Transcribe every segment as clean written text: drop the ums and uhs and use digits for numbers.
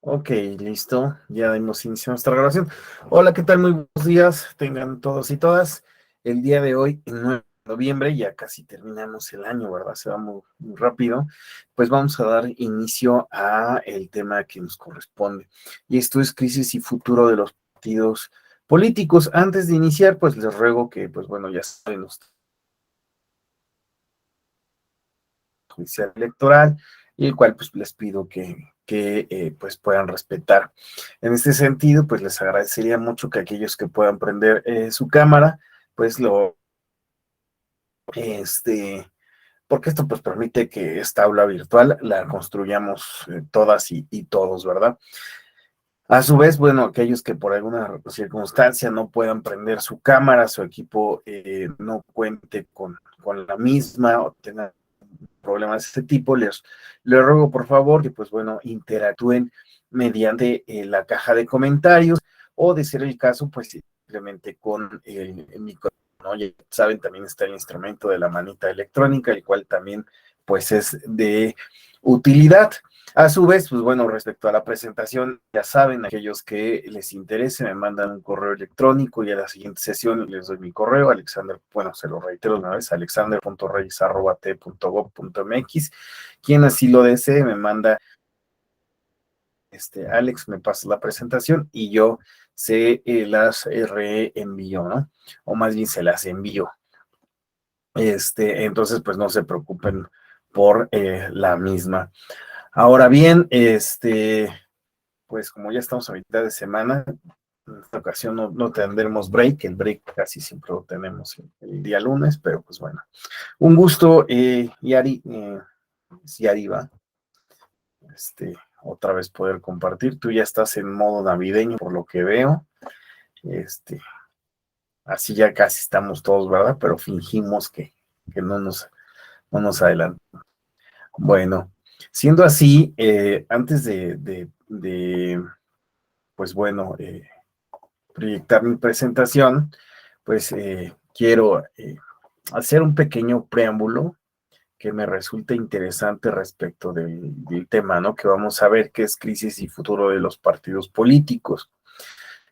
Ok, listo. Ya dimos inicio a nuestra grabación. Hola, ¿qué tal? Muy buenos días. Tengan todos y todas. El día de hoy, el 9 de noviembre, ya casi terminamos el año, ¿verdad? Se va muy rápido. Pues vamos a dar inicio a el tema que nos corresponde. Y esto es crisis y futuro de los partidos políticos. Antes de iniciar, pues les ruego que, pues bueno, ya saben ustedes, judicial electoral, y el cual pues les pido que pues puedan respetar. En este sentido, pues les agradecería mucho que aquellos que puedan prender su cámara, pues este, porque esto pues permite que esta aula virtual la construyamos todas y todos, ¿verdad? A su vez, bueno, aquellos que por alguna circunstancia no puedan prender su cámara, su equipo no cuente con la misma o tenga problemas de este tipo, les ruego por favor que pues bueno, interactúen mediante la caja de comentarios o de ser el caso, pues simplemente con el micrófono. Ya saben, también está el instrumento de la manita electrónica, el cual también pues es de utilidad. A su vez, pues bueno, respecto a la presentación, ya saben, aquellos que les interese me mandan un correo electrónico y a la siguiente sesión les doy mi correo, Alexander, bueno, se lo reitero una vez, alexander.reyes@t.gov.mx. Quien así lo desee me manda, Alex, me pasa la presentación y yo se las reenvío, ¿no? O más bien se las envío. Entonces, pues no se preocupen por la misma. Ahora bien, pues como ya estamos a mitad de semana, en esta ocasión no tendremos break, el break casi siempre lo tenemos el día lunes, pero pues bueno, un gusto, Yari, si Yari va, otra vez poder compartir, tú ya estás en modo navideño por lo que veo, este, así ya casi estamos todos, ¿verdad? Pero fingimos que no nos adelantamos. Bueno, siendo así, antes de pues bueno, proyectar mi presentación, pues quiero hacer un pequeño preámbulo que me resulta interesante respecto del tema, ¿no? Que vamos a ver, que es crisis y futuro de los partidos políticos.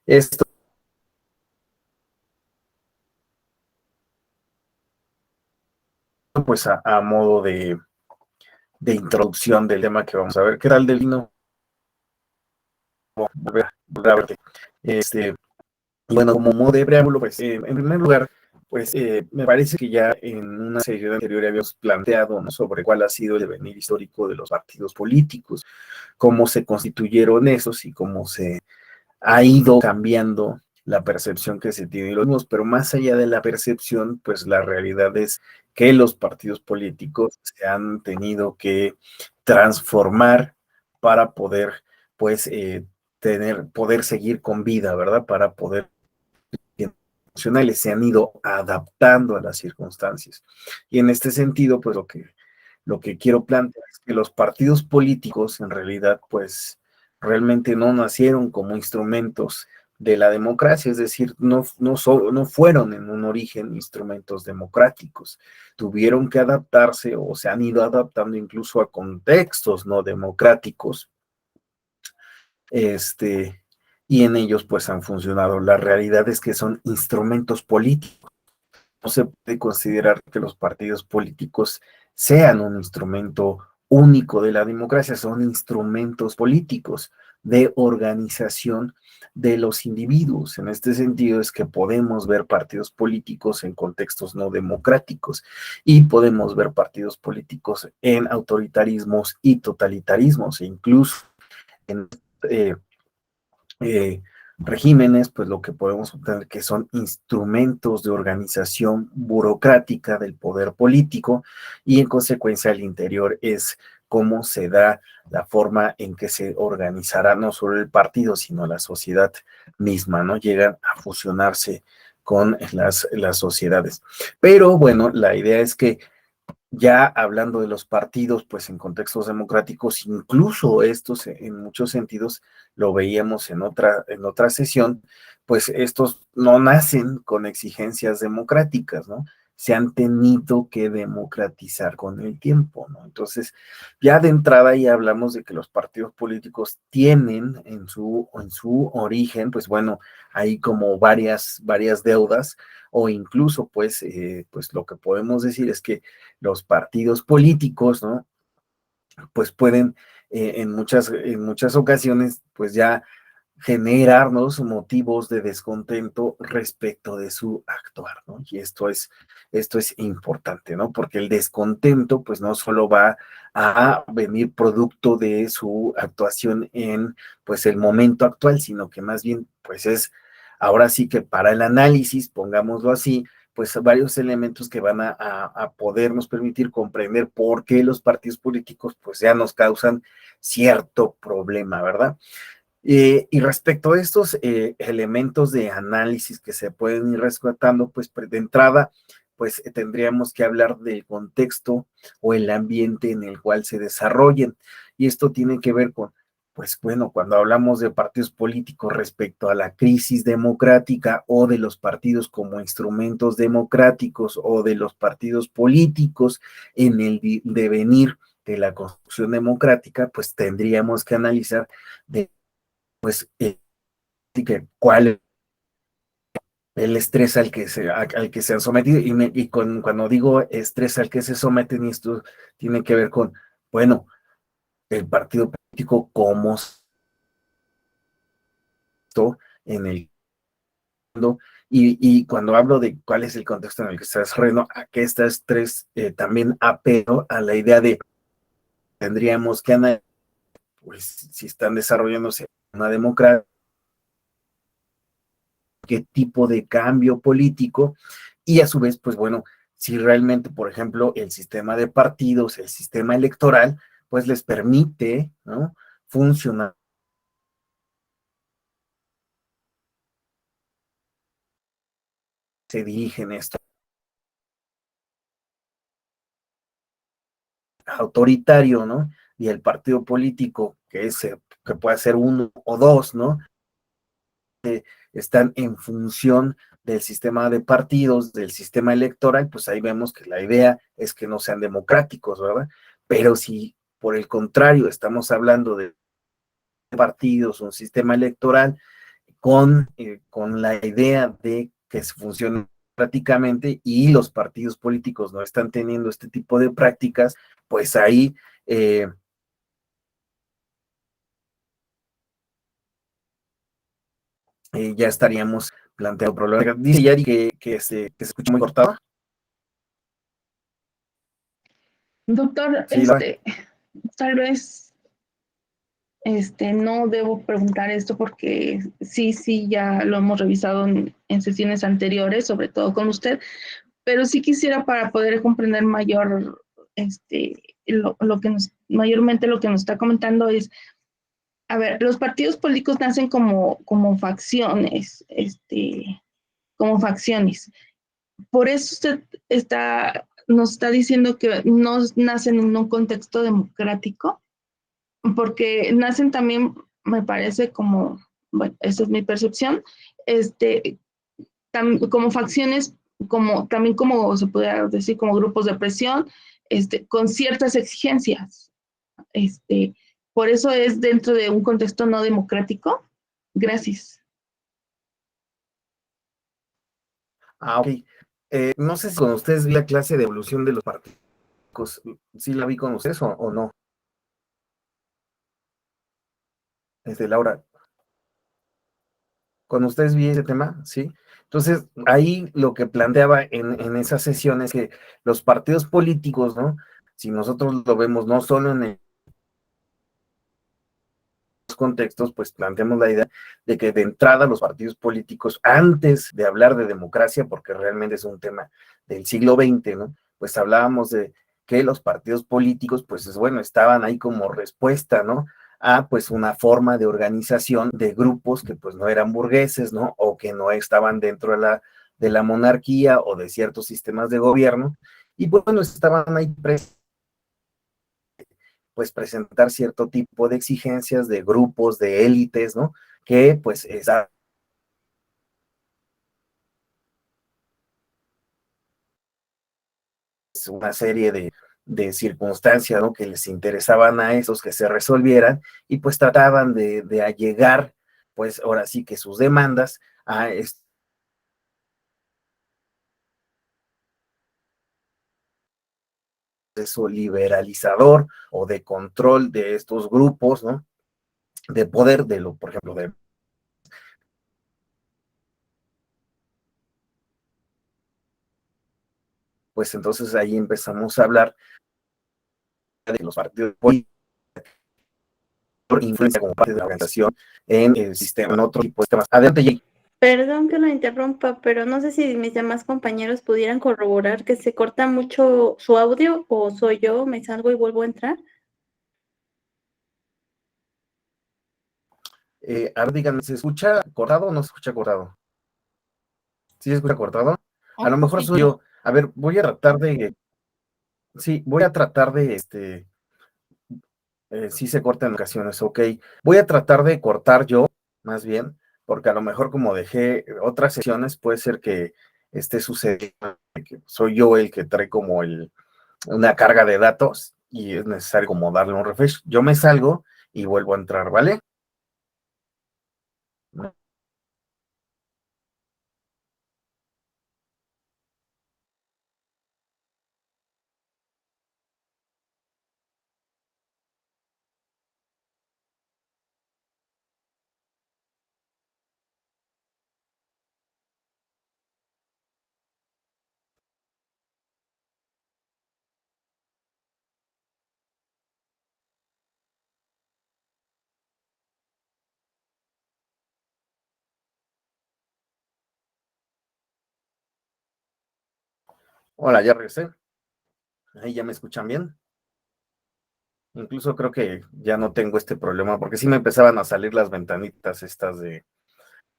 Esto, pues, a modo de introducción del tema que vamos a ver. ¿Qué tal, Delino? Volver a verte. Bueno, como modo de preámbulo, pues, en primer lugar, pues me parece que ya en una serie anterior habíamos planteado, ¿no?, sobre cuál ha sido el devenir histórico de los partidos políticos, cómo se constituyeron esos y cómo se ha ido cambiando la percepción que se tiene de los mismos, pero más allá de la percepción, pues la realidad es que los partidos políticos se han tenido que transformar para poder, pues, poder seguir con vida, ¿verdad? Para poder funcionales, se han ido adaptando a las circunstancias. Y en este sentido, pues lo que quiero plantear es que los partidos políticos en realidad, pues realmente no nacieron como instrumentos de la democracia, es decir, no fueron en un origen instrumentos democráticos, tuvieron que adaptarse o se han ido adaptando incluso a contextos no democráticos, este, y en ellos pues han funcionado. La realidad es que son instrumentos políticos. No se puede considerar que los partidos políticos sean un instrumento único de la democracia, son instrumentos políticos de organización de los individuos. En este sentido es que podemos ver partidos políticos en contextos no democráticos y podemos ver partidos políticos en autoritarismos y totalitarismos e incluso en eh, eh, regímenes, pues lo que podemos obtener que son instrumentos de organización burocrática del poder político y en consecuencia al interior es cómo se da la forma en que se organizará no solo el partido, sino la sociedad misma, ¿no? Llegan a fusionarse con las sociedades. Pero bueno, la idea es que ya hablando de los partidos, pues en contextos democráticos, incluso estos en muchos sentidos, lo veíamos en otra sesión, pues estos no nacen con exigencias democráticas, ¿no? se han tenido que democratizar con el tiempo, ¿no? Entonces, ya de entrada ya hablamos de que los partidos políticos tienen en su origen, pues bueno, hay como varias deudas, o incluso pues lo que podemos decir es que los partidos políticos, ¿no? Pues pueden en muchas ocasiones, pues ya generarnos motivos de descontento respecto de su actuar, ¿no? Y esto es importante, ¿no? Porque el descontento, pues no solo va a venir producto de su actuación en, pues, el momento actual, sino que más bien, pues es, ahora sí que para el análisis, pongámoslo así, pues varios elementos que van a podernos permitir comprender por qué los partidos políticos, pues ya nos causan cierto problema, ¿verdad? Y respecto a estos elementos de análisis que se pueden ir rescatando, pues de entrada, pues tendríamos que hablar del contexto o el ambiente en el cual se desarrollen. Y esto tiene que ver con, pues bueno, cuando hablamos de partidos políticos respecto a la crisis democrática o de los partidos como instrumentos democráticos o de los partidos políticos en el devenir de la construcción democrática, pues tendríamos que analizar de pues que cuál el estrés al que se han sometido cuando digo estrés al que se someten, y esto tiene que ver con, bueno, el partido político cómo esto en el mundo, y cuando hablo de cuál es el contexto en el que está desarrollando, a qué está estrés, también apelo a la idea de tendríamos que analizar, pues, si están desarrollándose una democracia, qué tipo de cambio político, y a su vez, pues bueno, si realmente, por ejemplo, el sistema de partidos, el sistema electoral, pues les permite, ¿no? Funcionar, se dirigen esto autoritario, ¿no? Y el partido político, que puede ser uno o dos, ¿no? Están en función del sistema de partidos, del sistema electoral, pues ahí vemos que la idea es que no sean democráticos, ¿verdad? Pero si por el contrario estamos hablando de partidos, un sistema electoral con la idea de que se funcione prácticamente y los partidos políticos no están teniendo este tipo de prácticas, pues ahí ya estaríamos planteando problemas. Dice Yari que se escucha muy cortado. Doctor, Sí, tal vez no debo preguntar esto porque sí, ya lo hemos revisado en sesiones anteriores, sobre todo con usted, pero sí quisiera para poder comprender mayor, lo que mayormente lo que nos está comentando es, a ver, los partidos políticos nacen como facciones, como facciones. Por eso usted nos está diciendo que no nacen en un contexto democrático, porque nacen también, me parece como, bueno, esa es mi percepción, este, como facciones, también como se puede decir, como grupos de presión, con ciertas exigencias. Este, por eso es dentro de un contexto no democrático. Gracias. ok. No sé si con ustedes vi la clase de evolución de los partidos. ¿Sí la vi con ustedes o no? Laura, con ustedes vi ese tema, ¿sí? Entonces, ahí lo que planteaba en esa sesión es que los partidos políticos, ¿no? Si nosotros lo vemos no solo en los contextos, pues planteamos la idea de que de entrada los partidos políticos, antes de hablar de democracia, porque realmente es un tema del siglo XX, ¿no? Pues hablábamos de que los partidos políticos, pues es bueno, estaban ahí como respuesta, ¿no? A pues una forma de organización de grupos que pues no eran burgueses, ¿no? O que no estaban dentro de la monarquía o de ciertos sistemas de gobierno. Y bueno, estaban ahí pues presentar cierto tipo de exigencias de grupos, de élites, ¿no? Que pues esa, pues una serie de circunstancias, ¿no? Que les interesaban a esos que se resolvieran y pues trataban de allegar, pues ahora sí que sus demandas a este proceso liberalizador o de control de estos grupos, ¿no? De poder, de lo, por ejemplo, de pues entonces ahí empezamos a hablar de los partidos políticos, por influencia como parte de la organización en el sistema, en otro tipo de temas. Adelante, Jay. Perdón que lo interrumpa, pero no sé si mis demás compañeros pudieran corroborar que se corta mucho su audio o soy yo, me salgo y vuelvo a entrar. A ver, díganme, ¿se escucha cortado o no se escucha cortado? ¿Sí se escucha cortado? A lo mejor soy yo. A ver, voy a tratar de, sí, voy a tratar de, sí se corta en ocasiones, ok. Voy a tratar de cortar yo, más bien, porque a lo mejor como dejé otras sesiones, puede ser que esté sucediendo, que soy yo el que trae como una carga de datos y es necesario como darle un refresh. Yo me salgo y vuelvo a entrar, ¿vale? Hola, ya regresé. Ahí ya me escuchan bien. Incluso creo que ya no tengo este problema, porque sí me empezaban a salir las ventanitas estas de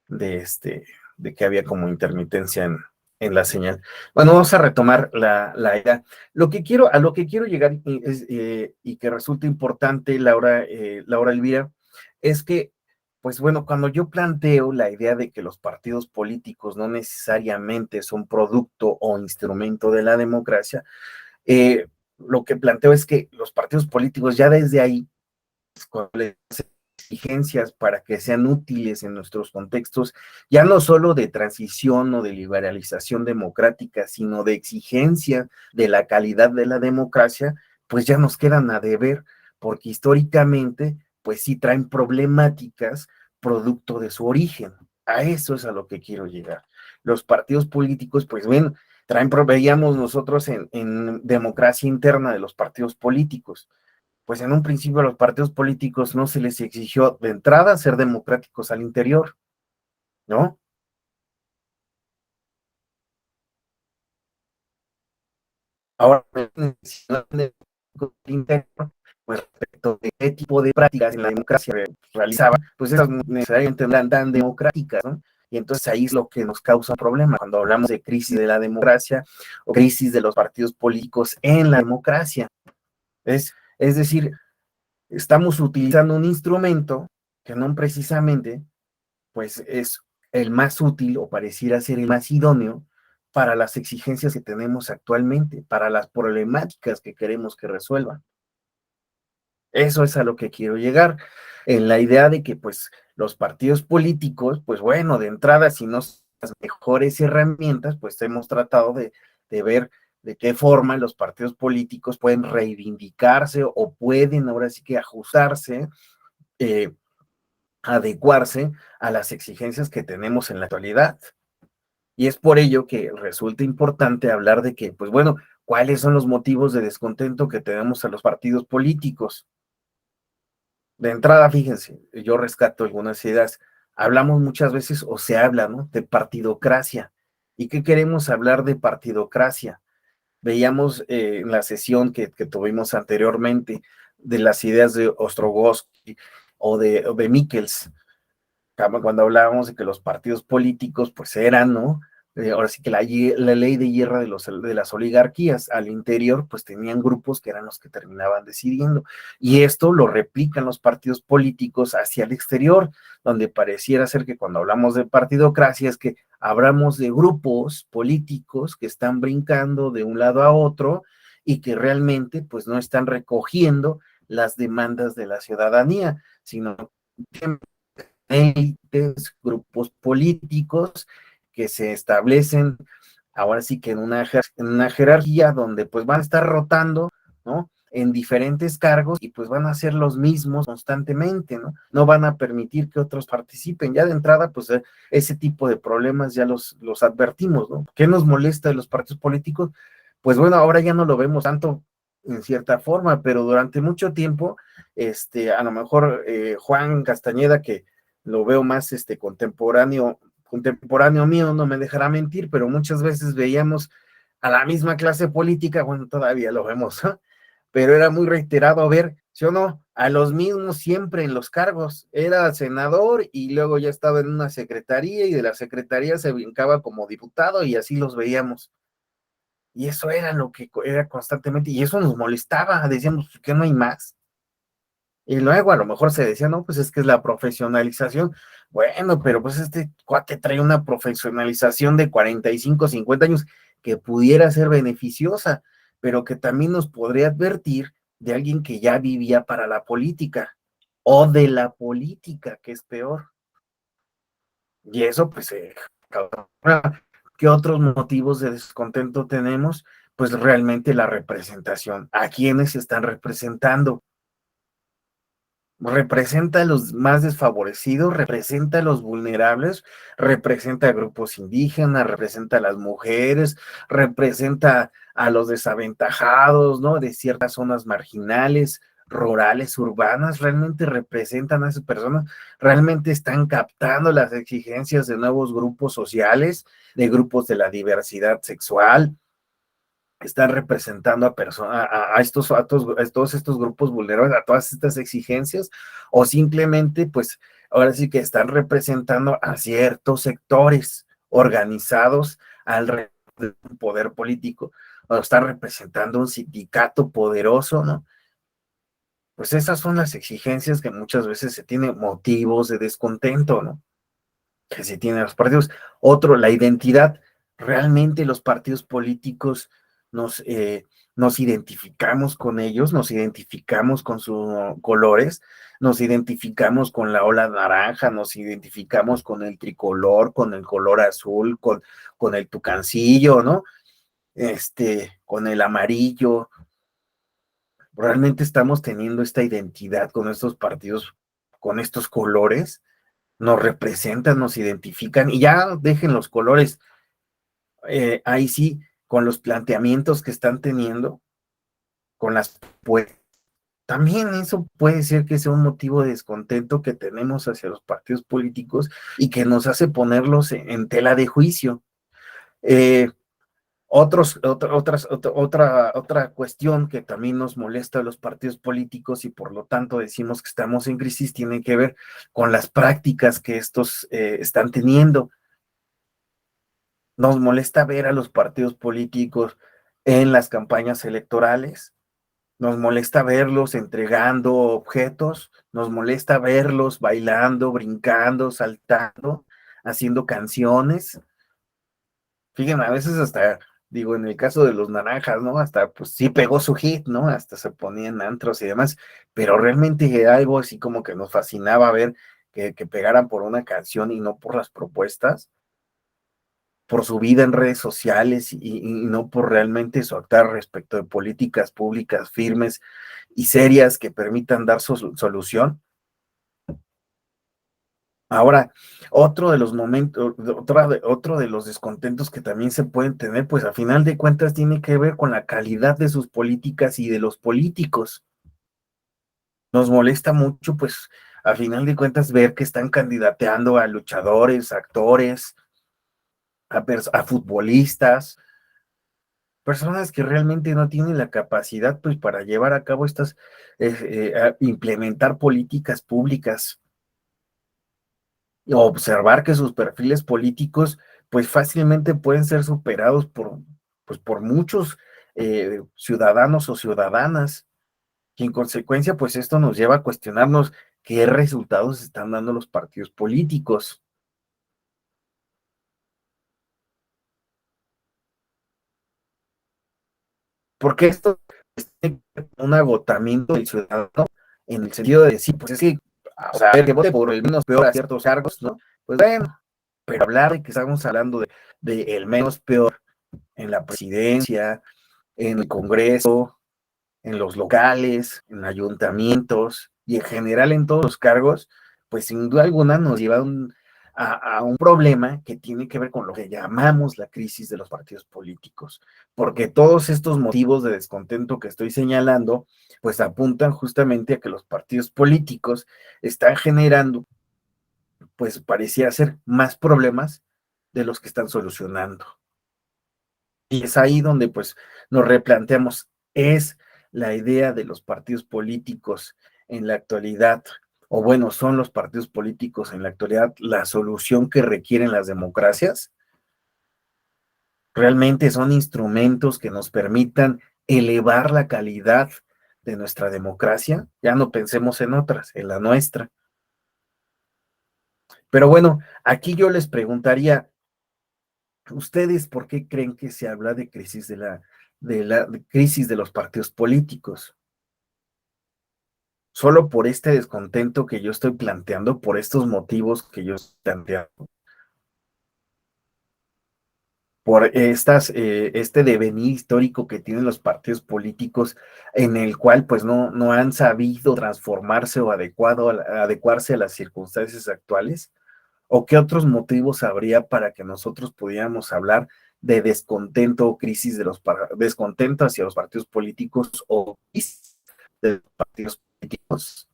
de que había como intermitencia en la señal. Bueno, vamos a retomar la idea. A lo que quiero llegar y que resulta importante, Laura Elvira, es que, pues bueno, cuando yo planteo la idea de que los partidos políticos no necesariamente son producto o instrumento de la democracia, lo que planteo es que los partidos políticos ya desde ahí, con exigencias para que sean útiles en nuestros contextos, ya no solo de transición o de liberalización democrática, sino de exigencia de la calidad de la democracia, pues ya nos quedan a deber, porque históricamente, pues sí traen problemáticas producto de su origen. A eso es a lo que quiero llegar. Los partidos políticos, pues ven, veíamos nosotros en democracia interna de los partidos políticos, pues en un principio a los partidos políticos no se les exigió de entrada ser democráticos al interior, ¿no? Ahora, pues respecto de qué tipo de prácticas en la democracia realizaban, pues esas no necesariamente eran tan democráticas, ¿no? Y entonces ahí es lo que nos causa problema cuando hablamos de crisis de la democracia o crisis de los partidos políticos en la democracia. Es decir, estamos utilizando un instrumento que no precisamente pues es el más útil o pareciera ser el más idóneo para las exigencias que tenemos actualmente, para las problemáticas que queremos que resuelvan. Eso es a lo que quiero llegar, en la idea de que pues los partidos políticos, pues bueno, de entrada, si no son las mejores herramientas, pues hemos tratado de ver de qué forma los partidos políticos pueden reivindicarse o pueden ahora sí que ajustarse, eh, adecuarse a las exigencias que tenemos en la actualidad. Y es por ello que resulta importante hablar de que, pues bueno, cuáles son los motivos de descontento que tenemos a los partidos políticos. De entrada, fíjense, yo rescato algunas ideas. Hablamos muchas veces, o se habla, ¿no? De partidocracia. ¿Y qué queremos hablar de partidocracia? Veíamos en la sesión que tuvimos anteriormente de las ideas de Ostrogoski o de Mikkels, cuando hablábamos de que los partidos políticos pues eran, ¿no? ahora sí que la ley de hierro de las oligarquías. Al interior, pues tenían grupos que eran los que terminaban decidiendo. Y esto lo replican los partidos políticos hacia el exterior, donde pareciera ser que cuando hablamos de partidocracia es que hablamos de grupos políticos que están brincando de un lado a otro y que realmente pues no están recogiendo las demandas de la ciudadanía, sino élites, grupos políticos que se establecen ahora sí que en una jerarquía donde pues van a estar rotando, ¿no? En diferentes cargos y pues van a ser los mismos constantemente, ¿no? No van a permitir que otros participen. Ya de entrada, pues ese tipo de problemas ya los advertimos, ¿no? ¿Qué nos molesta de los partidos políticos? Pues bueno, ahora ya no lo vemos tanto en cierta forma, pero durante mucho tiempo, a lo mejor Juan Castañeda, que lo veo más contemporáneo mío, no me dejará mentir, pero muchas veces veíamos a la misma clase política, bueno, todavía lo vemos, ¿eh? Pero era muy reiterado ver, ¿sí o no? A los mismos siempre en los cargos, era senador y luego ya estaba en una secretaría y de la secretaría se brincaba como diputado y así los veíamos. Y eso era lo que era constantemente, y eso nos molestaba, decíamos, ¿por qué no hay más? Y luego a lo mejor se decía, no, pues es que es la profesionalización. Bueno, pero pues este cuate trae una profesionalización de 45, 50 años que pudiera ser beneficiosa, pero que también nos podría advertir de alguien que ya vivía para la política o de la política, que es peor. Y eso, pues, ¿qué otros motivos de descontento tenemos? Pues realmente la representación. ¿A quiénes se están representando? Representa a los más desfavorecidos, representa a los vulnerables, representa a grupos indígenas, representa a las mujeres, representa a los desaventajados, ¿no? De ciertas zonas marginales, rurales, urbanas, realmente representan a esas personas, realmente están captando las exigencias de nuevos grupos sociales, de grupos de la diversidad sexual, están representando a personas, a todos estos grupos vulnerables, a todas estas exigencias, o simplemente, pues, ahora sí que están representando a ciertos sectores organizados alrededor de un poder político, o están representando un sindicato poderoso, ¿no? Pues esas son las exigencias que muchas veces se tienen motivos de descontento, ¿no? Que se tienen los partidos. Otro, la identidad. Realmente los partidos políticos nos, nos identificamos con ellos, nos identificamos con sus colores, nos identificamos con la ola naranja, nos identificamos con el tricolor, con el color azul, con el tucancillo, ¿no? Con el amarillo. Realmente estamos teniendo esta identidad con estos partidos, con estos colores, nos representan, nos identifican, y ya dejen los colores, ahí sí, con los planteamientos que están teniendo, con las, pues, también eso puede ser que sea un motivo de descontento que tenemos hacia los partidos políticos y que nos hace ponerlos en tela de juicio. Eh, otra cuestión que también nos molesta a los partidos políticos y por lo tanto decimos que estamos en crisis tiene que ver con las prácticas que estos están teniendo. Nos molesta ver a los partidos políticos en las campañas electorales, nos molesta verlos entregando objetos, nos molesta verlos bailando, brincando, saltando, haciendo canciones. Fíjense, a veces hasta, digo, en el caso de los naranjas, ¿no? Hasta, pues sí pegó su hit, ¿no? Hasta se ponían antros y demás, pero realmente era algo así como que nos fascinaba ver que pegaran por una canción y no por las propuestas, por su vida en redes sociales y no por realmente su actuar respecto de políticas públicas firmes y serias que permitan dar solución. Ahora, otro de los momentos, otro de los descontentos que también se pueden tener, pues a final de cuentas tiene que ver con la calidad de sus políticas y de los políticos. Nos molesta mucho, pues a final de cuentas, ver que están candidateando a luchadores, actores, a futbolistas, personas que realmente no tienen la capacidad, pues, para llevar a cabo implementar políticas públicas, observar que sus perfiles políticos pues fácilmente pueden ser superados por muchos ciudadanos o ciudadanas, y en consecuencia, pues esto nos lleva a cuestionarnos qué resultados están dando los partidos políticos. Porque esto es un agotamiento del ciudadano en el sentido de decir, pues es que, o sea, a ver, que vote por el menos peor a ciertos cargos, ¿no? Pues bueno, pero hablar de que estamos hablando de el menos peor en la presidencia, en el Congreso, en los locales, en ayuntamientos y en general en todos los cargos, pues sin duda alguna nos lleva a un problema que tiene que ver con lo que llamamos la crisis de los partidos políticos, porque todos estos motivos de descontento que estoy señalando, pues apuntan justamente a que los partidos políticos están generando, pues parecía ser más problemas de los que están solucionando. Y es ahí donde pues nos replanteamos, ¿es la idea de los partidos políticos en la actualidad, o bueno, son los partidos políticos en la actualidad la solución que requieren las democracias? ¿Realmente son instrumentos que nos permitan elevar la calidad de nuestra democracia? Ya no pensemos en otras, en la nuestra. Pero bueno, aquí yo les preguntaría, ¿ustedes por qué creen que se habla de crisis de crisis de los partidos políticos? Solo por este descontento que yo estoy planteando, por estos motivos que yo estoy planteando, por este devenir histórico que tienen los partidos políticos, en el cual pues no han sabido transformarse o adecuarse a las circunstancias actuales. ¿O qué otros motivos habría para que nosotros pudiéramos hablar de descontento o crisis de descontento hacia los partidos políticos o crisis de los partidos políticos?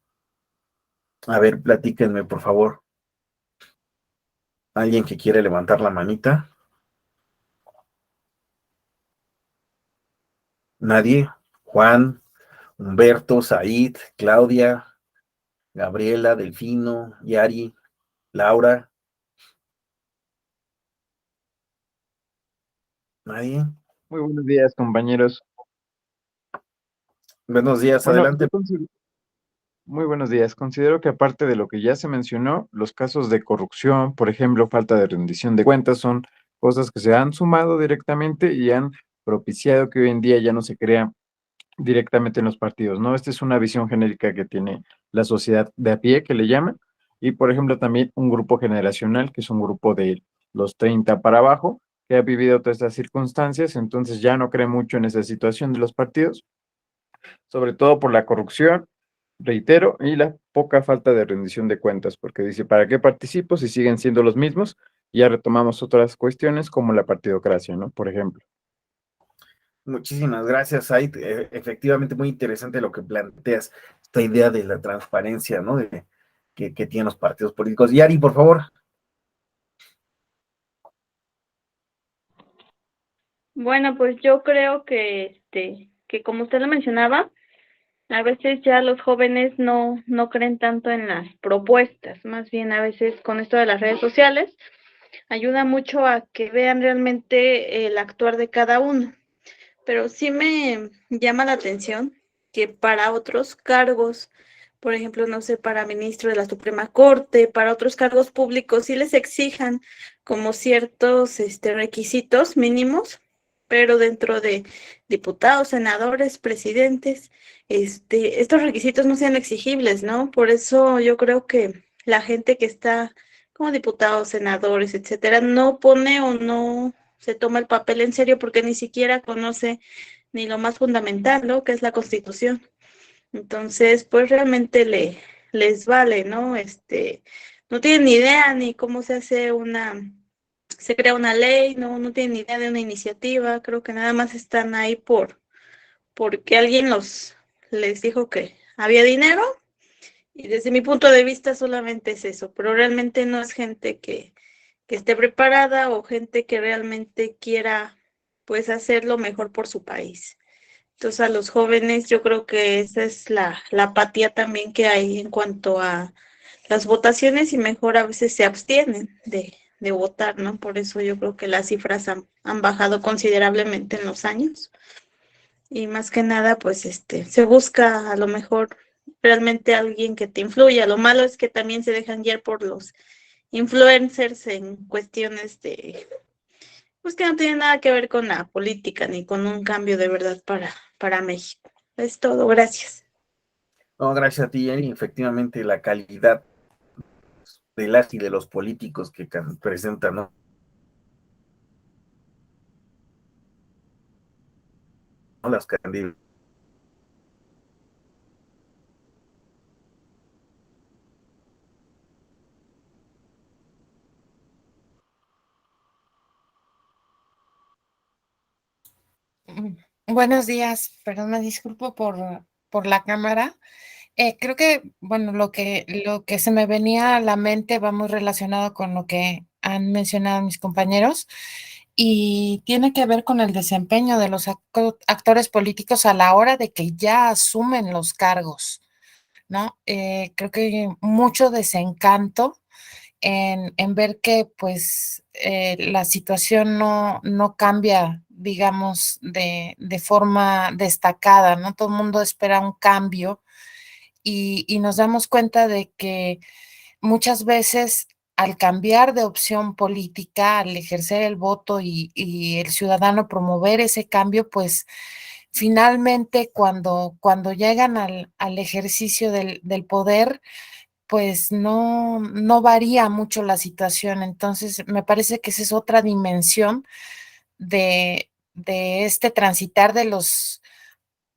A ver, platíquenme, por favor. ¿Alguien que quiere levantar la manita? ¿Nadie? Juan, Humberto, Said, Claudia, Gabriela, Delfino, Yari, Laura. ¿Nadie? Muy buenos días, compañeros. Buenos días, Bueno, adelante. muy buenos días. Considero que aparte de lo que ya se mencionó, los casos de corrupción, por ejemplo, falta de rendición de cuentas, son cosas que se han sumado directamente y han propiciado que hoy en día ya no se crea directamente en los partidos, ¿no? Esta es una visión genérica que tiene la sociedad de a pie, que le llaman, y por ejemplo también un grupo generacional, que es un grupo de los 30 para abajo, que ha vivido todas estas circunstancias, entonces ya no cree mucho en esa situación de los partidos, sobre todo por la corrupción, reitero, y la poca falta de rendición de cuentas, porque dice, ¿para qué participo si siguen siendo los mismos? Y ya retomamos otras cuestiones como la partidocracia, ¿no? Por ejemplo. Muchísimas gracias, Said. Efectivamente, muy interesante lo que planteas, esta idea de la transparencia, ¿no? Que tienen los partidos políticos. Yari, por favor. Bueno, pues yo creo que como usted lo mencionaba, a veces ya los jóvenes no creen tanto en las propuestas, más bien a veces con esto de las redes sociales ayuda mucho a que vean realmente el actuar de cada uno. Pero sí me llama la atención que para otros cargos, por ejemplo, no sé, para ministro de la Suprema Corte, para otros cargos públicos, sí les exijan como ciertos requisitos mínimos, pero dentro de diputados, senadores, presidentes, estos requisitos no sean exigibles, ¿no? Por eso yo creo que la gente que está como diputados, senadores, etcétera, no pone o no se toma el papel en serio porque ni siquiera conoce ni lo más fundamental, ¿no? Que es la Constitución. Entonces, pues realmente les vale, ¿no? No tienen ni idea ni cómo se crea una ley, no tienen ni idea de una iniciativa, creo que nada más están ahí porque alguien les dijo que había dinero, y desde mi punto de vista solamente es eso, pero realmente no es gente que esté preparada o gente que realmente quiera pues hacer lo mejor por su país. Entonces a los jóvenes yo creo que esa es la apatía también que hay en cuanto a las votaciones, y mejor a veces se abstienen de votar, ¿no? Por eso yo creo que las cifras han bajado considerablemente en los años. Y más que nada, pues se busca a lo mejor realmente alguien que te influya. Lo malo es que también se dejan guiar por los influencers en cuestiones pues que no tienen nada que ver con la política ni con un cambio de verdad para México. Es todo, gracias. No, gracias a ti, Eri. Efectivamente, la calidad de las y de los políticos que presentan, ¿no? Las candidaturas. Buenos días, perdón, me disculpo por la cámara. Creo que, bueno, lo que se me venía a la mente va muy relacionado con lo que han mencionado mis compañeros y tiene que ver con el desempeño de los actores políticos a la hora de que ya asumen los cargos, ¿no? Creo que hay mucho desencanto en ver que pues la situación no cambia, digamos, de forma destacada, ¿no? Todo el mundo espera un cambio y nos damos cuenta de que muchas veces al cambiar de opción política, al ejercer el voto y el ciudadano promover ese cambio, pues finalmente cuando llegan al ejercicio del poder, pues no varía mucho la situación. Entonces, me parece que esa es otra dimensión de este transitar de los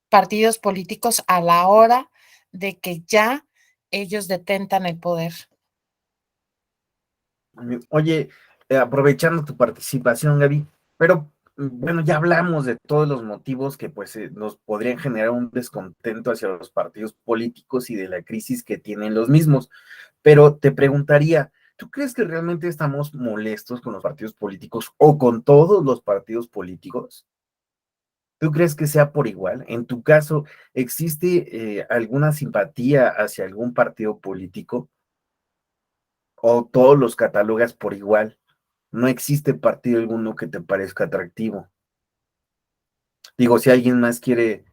partidos políticos a la hora de que ya ellos detentan el poder. Oye, aprovechando tu participación, Gaby, pero bueno, ya hablamos de todos los motivos que pues nos podrían generar un descontento hacia los partidos políticos y de la crisis que tienen los mismos. Pero te preguntaría, ¿tú crees que realmente estamos molestos con los partidos políticos o con todos los partidos políticos? ¿Tú crees que sea por igual? En tu caso, ¿existe alguna simpatía hacia algún partido político o todos los catalogas por igual? No existe partido alguno que te parezca atractivo. Digo, si alguien más quiere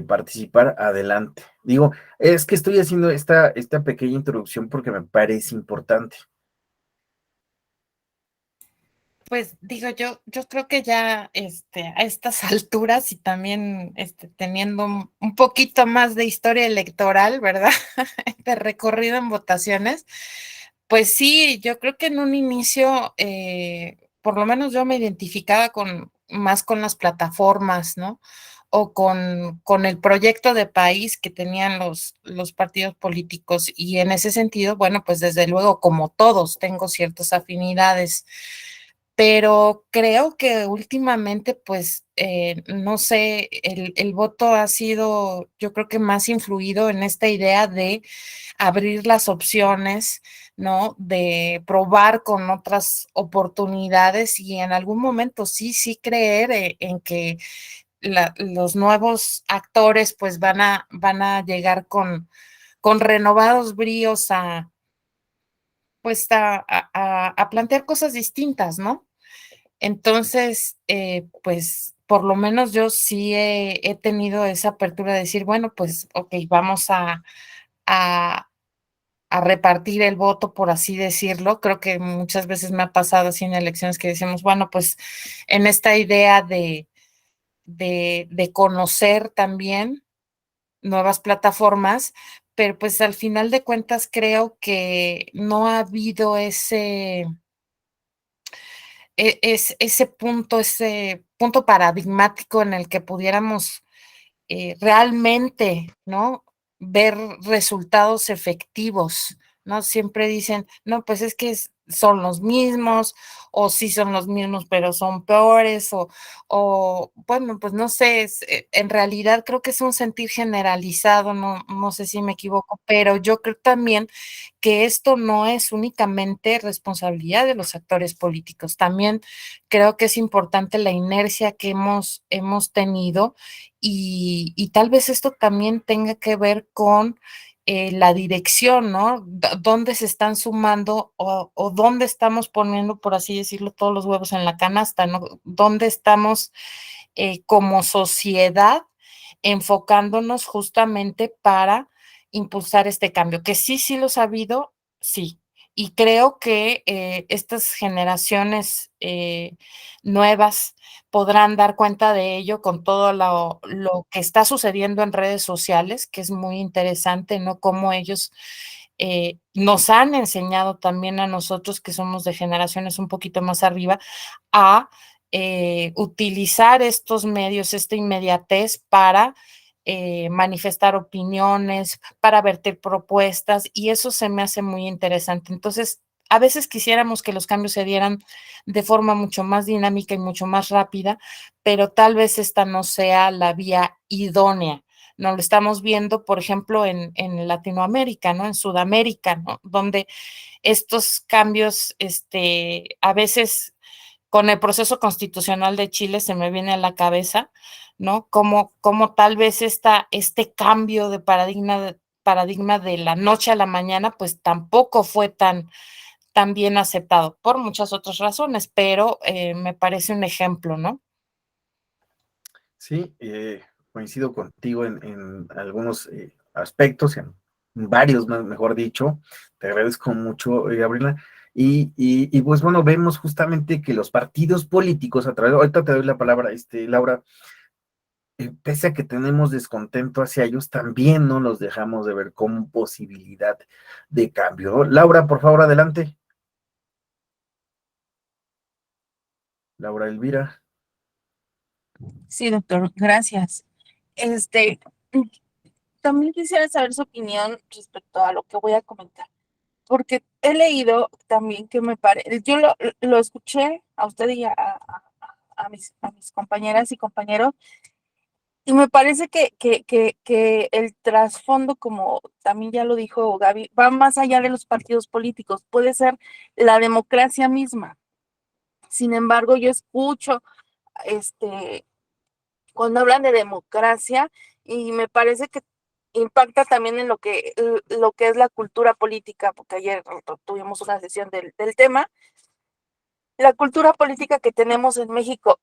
participar, adelante. Digo, es que estoy haciendo esta pequeña introducción porque me parece importante. Pues digo, yo creo que ya a estas alturas y también teniendo un poquito más de historia electoral, ¿verdad? De recorrido en votaciones, pues sí, yo creo que en un inicio, por lo menos yo me identificaba más con las plataformas, ¿no? O con el proyecto de país que tenían los partidos políticos. Y en ese sentido, bueno, pues desde luego, como todos, tengo ciertas afinidades, pero creo que últimamente, pues, no sé, el voto ha sido, yo creo que más influido en esta idea de abrir las opciones, ¿no? De probar con otras oportunidades y en algún momento sí creer en que los nuevos actores pues van a llegar con renovados bríos pues a plantear cosas distintas, ¿no? Entonces, pues por lo menos yo sí he tenido esa apertura de decir, bueno, pues ok, vamos a, a repartir el voto, por así decirlo. Creo que muchas veces me ha pasado así en elecciones que decimos, bueno, pues en esta idea de conocer también nuevas plataformas, pero pues al final de cuentas creo que no ha habido ese punto paradigmático en el que pudiéramos realmente, ¿no? Ver resultados efectivos, ¿no? Siempre dicen, no, pues es que son los mismos, o sí son los mismos, pero son peores, o bueno, pues no sé, en realidad creo que es un sentir generalizado, no sé si me equivoco, pero yo creo también que esto no es únicamente responsabilidad de los actores políticos, también creo que es importante la inercia que hemos tenido y tal vez esto también tenga que ver con la dirección, ¿no? ¿Dónde se están sumando o dónde estamos poniendo, por así decirlo, todos los huevos en la canasta, ¿no? ¿Dónde estamos como sociedad enfocándonos justamente para impulsar este cambio? Que sí lo ha habido, sí. Y creo que estas generaciones nuevas podrán dar cuenta de ello con todo lo que está sucediendo en redes sociales, que es muy interesante, ¿no? Cómo ellos nos han enseñado también a nosotros, que somos de generaciones un poquito más arriba, a utilizar estos medios, esta inmediatez para manifestar opiniones, para verter propuestas, y eso se me hace muy interesante. Entonces, a veces quisiéramos que los cambios se dieran de forma mucho más dinámica y mucho más rápida, pero tal vez esta no sea la vía idónea. No lo estamos viendo, por ejemplo, en Latinoamérica, ¿no? En Sudamérica, ¿no? Donde estos cambios, a veces con el proceso constitucional de Chile se me viene a la cabeza, ¿no? Como tal vez este cambio de paradigma de la noche a la mañana, pues tampoco fue tan bien aceptado, por muchas otras razones, pero me parece un ejemplo, ¿no? Sí, coincido contigo en algunos aspectos, en varios, mejor dicho. Te agradezco mucho, Gabriela. Y pues bueno, vemos justamente que los partidos políticos, ahorita te doy la palabra, Laura, pese a que tenemos descontento hacia ellos, también no los dejamos de ver como posibilidad de cambio. Laura, por favor, adelante. Laura Elvira. Sí, doctor, gracias. Este, también quisiera saber su opinión respecto a lo que voy a comentar, porque he leído también que me parece, yo lo escuché a usted y a mis compañeras y compañeros, y me parece que el trasfondo, como también ya lo dijo Gaby, va más allá de los partidos políticos, puede ser la democracia misma. Sin embargo, yo escucho, este, cuando hablan de democracia, y me parece que impacta también en lo que es la cultura política, porque ayer tuvimos una sesión del tema, la cultura política que tenemos en México,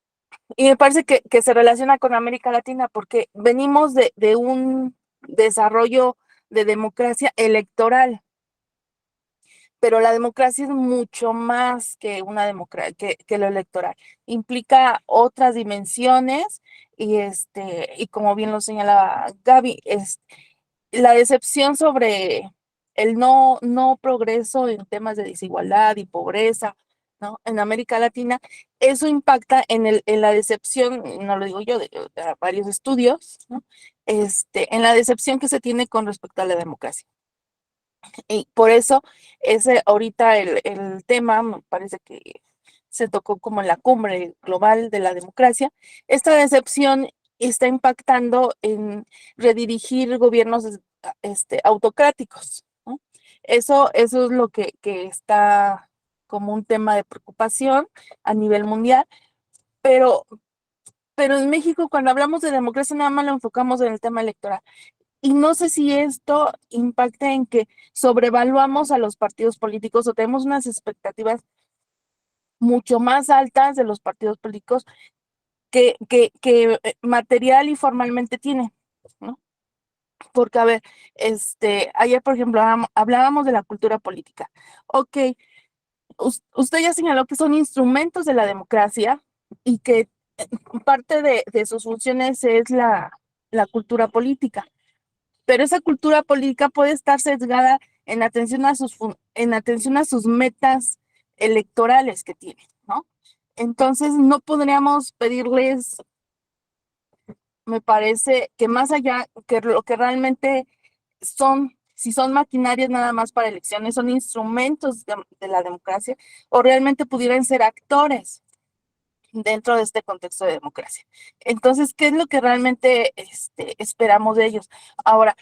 y me parece que se relaciona con América Latina, porque venimos de un desarrollo de democracia electoral, pero la democracia es mucho más que una democracia, que lo electoral. Implica otras dimensiones y como bien lo señalaba Gaby, la decepción sobre el no progreso en temas de desigualdad y pobreza, ¿no? En América Latina, eso impacta en la decepción, no lo digo yo, de varios estudios, ¿no? En la decepción que se tiene con respecto a la democracia. Y por eso ese ahorita el tema me parece que se tocó como en la cumbre global de la democracia. Esta decepción está impactando en redirigir gobiernos autocráticos, ¿no? Eso es lo que está como un tema de preocupación a nivel mundial, pero, pero en México cuando hablamos de democracia nada más lo enfocamos en el tema electoral. Y no sé si esto impacta en que sobrevaluamos a los partidos políticos o tenemos unas expectativas mucho más altas de los partidos políticos que material y formalmente tienen, ¿no? Porque, a ver, ayer, por ejemplo, hablábamos de la cultura política. Ok, usted ya señaló que son instrumentos de la democracia y que parte de sus funciones es la cultura política. Pero esa cultura política puede estar sesgada en atención a sus metas electorales que tienen, ¿no? Entonces, no podríamos pedirles, me parece, que más allá, que lo que realmente son, si son maquinarias nada más para elecciones, son instrumentos de la democracia, o realmente pudieran ser actores dentro de este contexto de democracia. Entonces, ¿qué es lo que realmente esperamos de ellos? Ahora,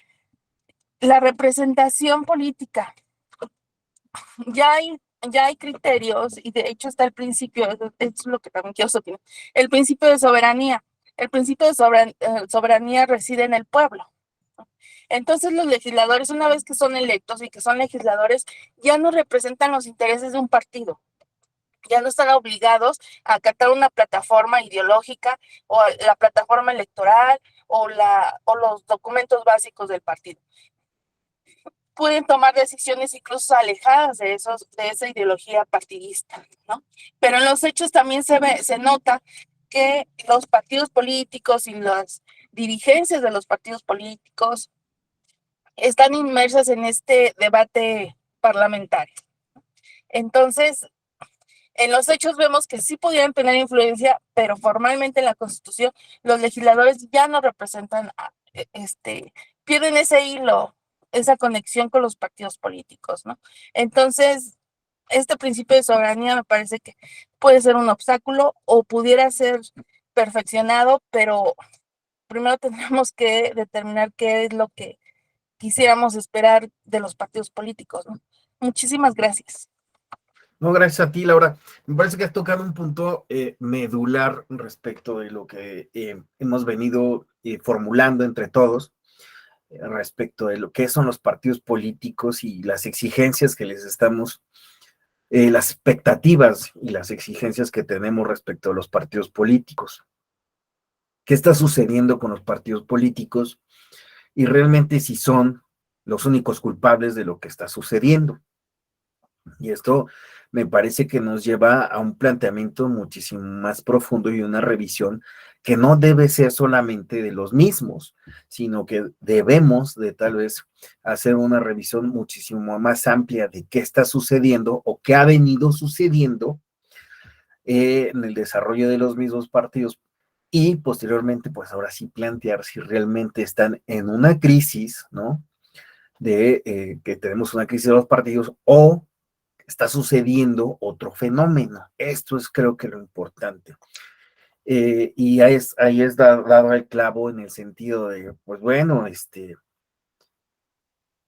la representación política. Ya hay criterios y de hecho está el principio, es lo que también quiero sostener, el principio de soberanía. El principio de soberanía reside en el pueblo, Entonces los legisladores, una vez que son electos y que son legisladores, ya no representan los intereses de un partido, ya no están obligados a acatar una plataforma ideológica o la plataforma electoral o los documentos básicos del partido. Pueden tomar decisiones incluso alejadas de esa ideología partidista, ¿no? Pero en los hechos también se nota que los partidos políticos y las dirigencias de los partidos políticos están inmersas en este debate parlamentario. Entonces, en los hechos vemos que sí pudieran tener influencia, pero formalmente en la Constitución los legisladores ya no representan, pierden ese hilo, esa conexión con los partidos políticos, ¿no? Entonces, este principio de soberanía me parece que puede ser un obstáculo o pudiera ser perfeccionado, pero primero tendremos que determinar qué es lo que quisiéramos esperar de los partidos políticos, ¿no? Muchísimas gracias. No, gracias a ti, Laura. Me parece que has tocado un punto medular respecto de lo que hemos venido formulando entre todos, respecto de lo que son los partidos políticos y las exigencias que les estamos, las expectativas y las exigencias que tenemos respecto a los partidos políticos. ¿Qué está sucediendo con los partidos políticos? Y realmente si son los únicos culpables de lo que está sucediendo. Y esto me parece que nos lleva a un planteamiento muchísimo más profundo y una revisión que no debe ser solamente de los mismos, sino que debemos de tal vez hacer una revisión muchísimo más amplia de qué está sucediendo o qué ha venido sucediendo en el desarrollo de los mismos partidos y posteriormente, pues ahora sí plantear si realmente están en una crisis, ¿no? De que tenemos una crisis de los partidos o está sucediendo otro fenómeno. Esto es creo que lo importante. Y ahí es dado el clavo en el sentido de, pues bueno,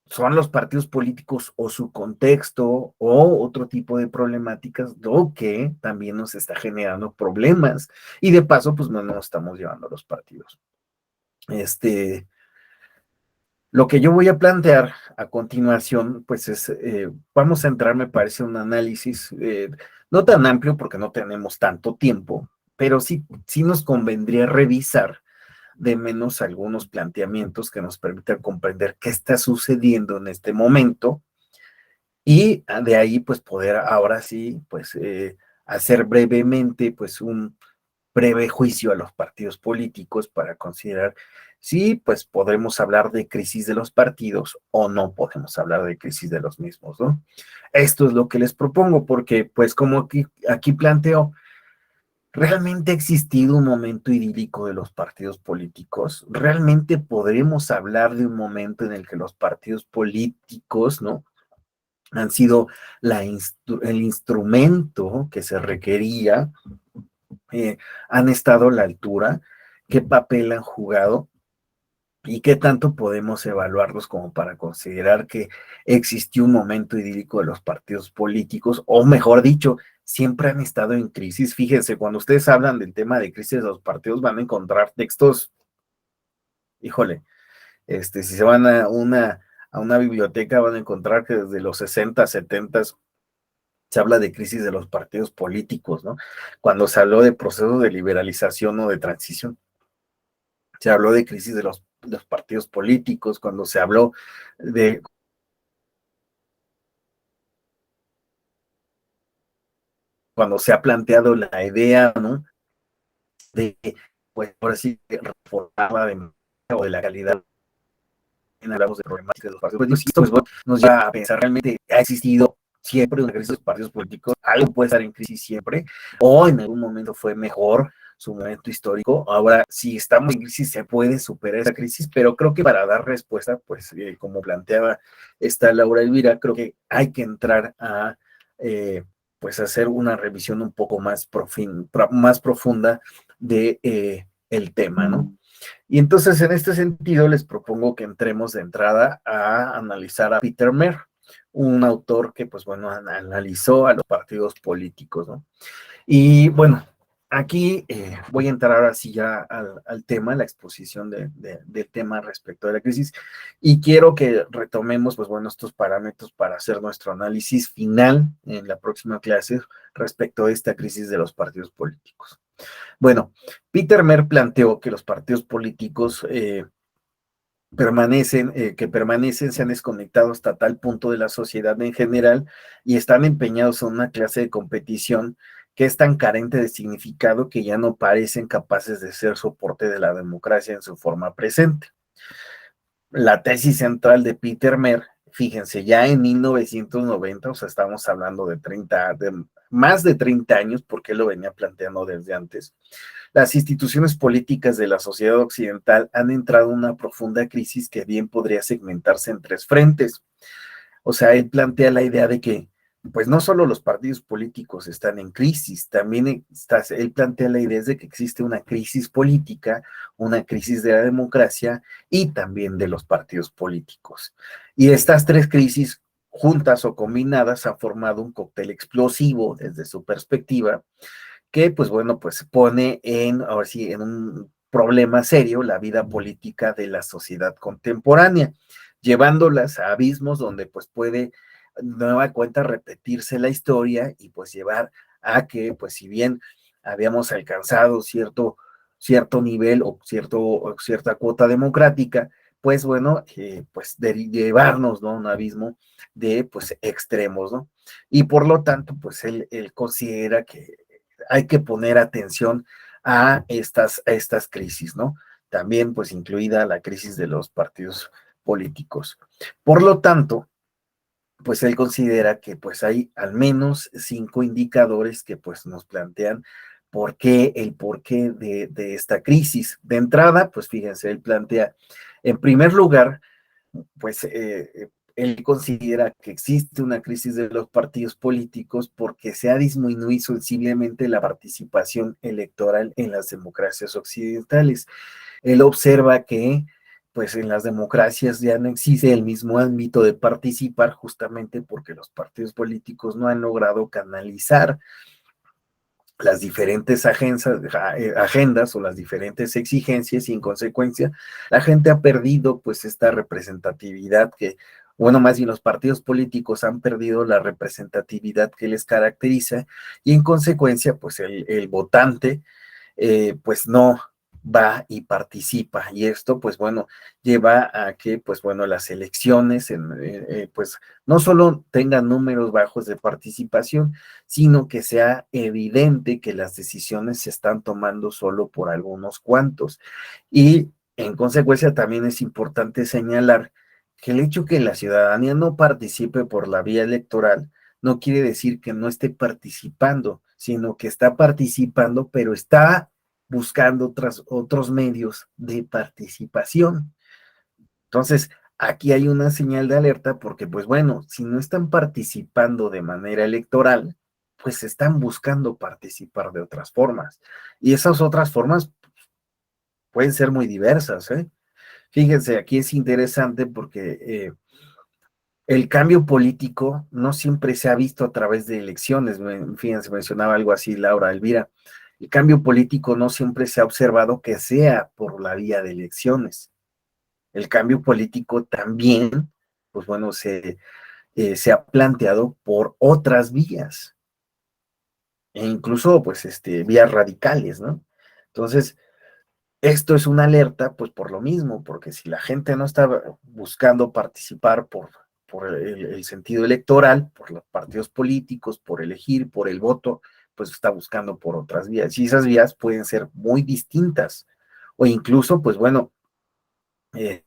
son los partidos políticos o su contexto o otro tipo de problemáticas lo que también nos está generando problemas y de paso, pues no nos estamos llevando a los partidos. Lo que yo voy a plantear a continuación, pues es, vamos a entrar, me parece, un análisis no tan amplio porque no tenemos tanto tiempo, pero sí nos convendría revisar de menos algunos planteamientos que nos permitan comprender qué está sucediendo en este momento y de ahí pues poder ahora sí pues hacer brevemente pues un breve juicio a los partidos políticos para considerar si pues podremos hablar de crisis de los partidos o no podemos hablar de crisis de los mismos, ¿no? Esto es lo que les propongo porque pues como aquí planteo, ¿realmente ha existido un momento idílico de los partidos políticos? ¿Realmente podremos hablar de un momento en el que los partidos políticos, ¿no? Han sido el instrumento que se requería, han estado a la altura, qué papel han jugado y qué tanto podemos evaluarlos como para considerar que existió un momento idílico de los partidos políticos, o mejor dicho, siempre han estado en crisis. Fíjense, cuando ustedes hablan del tema de crisis de los partidos van a encontrar textos, híjole, si se van a una biblioteca van a encontrar que desde los 60, 70 se habla de crisis de los partidos políticos, ¿no? Cuando se habló de procesos de liberalización o de transición, se habló de crisis de los partidos políticos, cuando se habló de cuando se ha planteado la idea, ¿no? De, pues, por sí, reformar o de la calidad, hablamos de problemáticas de los partidos políticos, y esto pues, nos lleva a pensar, ¿realmente ha existido siempre una crisis de los partidos políticos? ¿Algo puede estar en crisis siempre? ¿O en algún momento fue mejor su momento histórico? Ahora, si estamos en crisis, se puede superar esa crisis, pero creo que para dar respuesta, pues como planteaba esta Laura Elvira, creo que hay que entrar a pues hacer una revisión un poco más profunda de el tema, ¿no? Y entonces en este sentido les propongo que entremos de entrada a analizar a Peter Mer, un autor que pues bueno analizó a los partidos políticos, ¿no? Y bueno, aquí voy a entrar ahora sí ya al tema, la exposición del tema respecto de la crisis, y quiero que retomemos, pues bueno, estos parámetros para hacer nuestro análisis final en la próxima clase respecto a esta crisis de los partidos políticos. Bueno, Peter Mer planteó que los partidos políticos que permanecen, se han desconectado hasta tal punto de la sociedad en general y están empeñados en una clase de competición que es tan carente de significado que ya no parecen capaces de ser soporte de la democracia en su forma presente. La tesis central de Peter Mer, fíjense, ya en 1990, o sea, estamos hablando de más de 30 años, porque él lo venía planteando desde antes. Las instituciones políticas de la sociedad occidental han entrado en una profunda crisis que bien podría segmentarse en tres frentes. O sea, él plantea la idea de que, pues no solo los partidos políticos están en crisis, también él plantea la idea de que existe una crisis política, una crisis de la democracia y también de los partidos políticos. Y estas tres crisis juntas o combinadas han formado un cóctel explosivo desde su perspectiva, que pues bueno, pues pone ahora sí, en un problema serio la vida política de la sociedad contemporánea, llevándolas a abismos donde pues puede nueva cuenta repetirse la historia y pues llevar a que pues si bien habíamos alcanzado cierto nivel o cierta cuota democrática, pues bueno, pues llevarnos, ¿no?, un abismo de pues extremos, ¿no? Y por lo tanto, pues él considera que hay que poner atención a estas crisis, ¿no? También, pues, incluida la crisis de los partidos políticos. Por lo tanto, pues él considera que pues hay al menos 5 indicadores que pues nos plantean el porqué de esta crisis. De entrada, pues fíjense, él plantea, en primer lugar, pues él considera que existe una crisis de los partidos políticos porque se ha disminuido sensiblemente la participación electoral en las democracias occidentales. Él observa que pues en las democracias ya no existe el mismo ámbito de participar justamente porque los partidos políticos no han logrado canalizar las diferentes agendas o las diferentes exigencias y en consecuencia la gente ha perdido pues esta representatividad bueno, más bien los partidos políticos han perdido la representatividad que les caracteriza y en consecuencia pues el votante pues no va y participa y esto pues bueno lleva a que pues bueno las elecciones pues no solo tengan números bajos de participación, sino que sea evidente que las decisiones se están tomando solo por algunos cuantos y en consecuencia también es importante señalar que el hecho que la ciudadanía no participe por la vía electoral no quiere decir que no esté participando, sino que está participando, pero está buscando otros medios de participación. Entonces, aquí hay una señal de alerta porque, pues bueno, si no están participando de manera electoral, pues están buscando participar de otras formas. Y esas otras formas pueden ser muy diversas, ¿eh? Fíjense, aquí es interesante porque el cambio político no siempre se ha visto a través de elecciones. Fíjense, mencionaba algo así Laura Elvira. El cambio político no siempre se ha observado que sea por la vía de elecciones. El cambio político también, pues bueno, se ha planteado por otras vías, e incluso pues vías radicales, ¿no? Entonces, esto es una alerta, pues por lo mismo, porque si la gente no está buscando participar por el sentido electoral, por los partidos políticos, por elegir, por el voto, pues está buscando por otras vías. Y esas vías pueden ser muy distintas. O incluso, pues bueno, eh,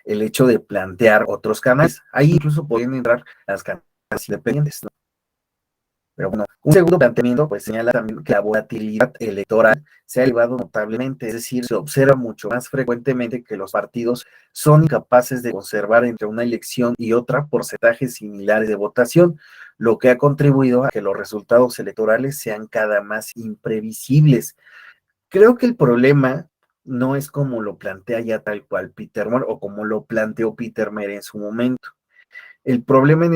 el hecho de plantear otros canales. Ahí incluso pueden entrar las canales independientes, ¿no? Pero bueno, un segundo planteamiento pues señala también que la volatilidad electoral se ha elevado notablemente, es decir, se observa mucho más frecuentemente que los partidos son incapaces de conservar entre una elección y otra porcentajes similares de votación, lo que ha contribuido a que los resultados electorales sean cada más imprevisibles. Creo que el problema no es como lo plantea ya tal cual Peter Mer o como lo planteó Peter Mer en su momento. El problema en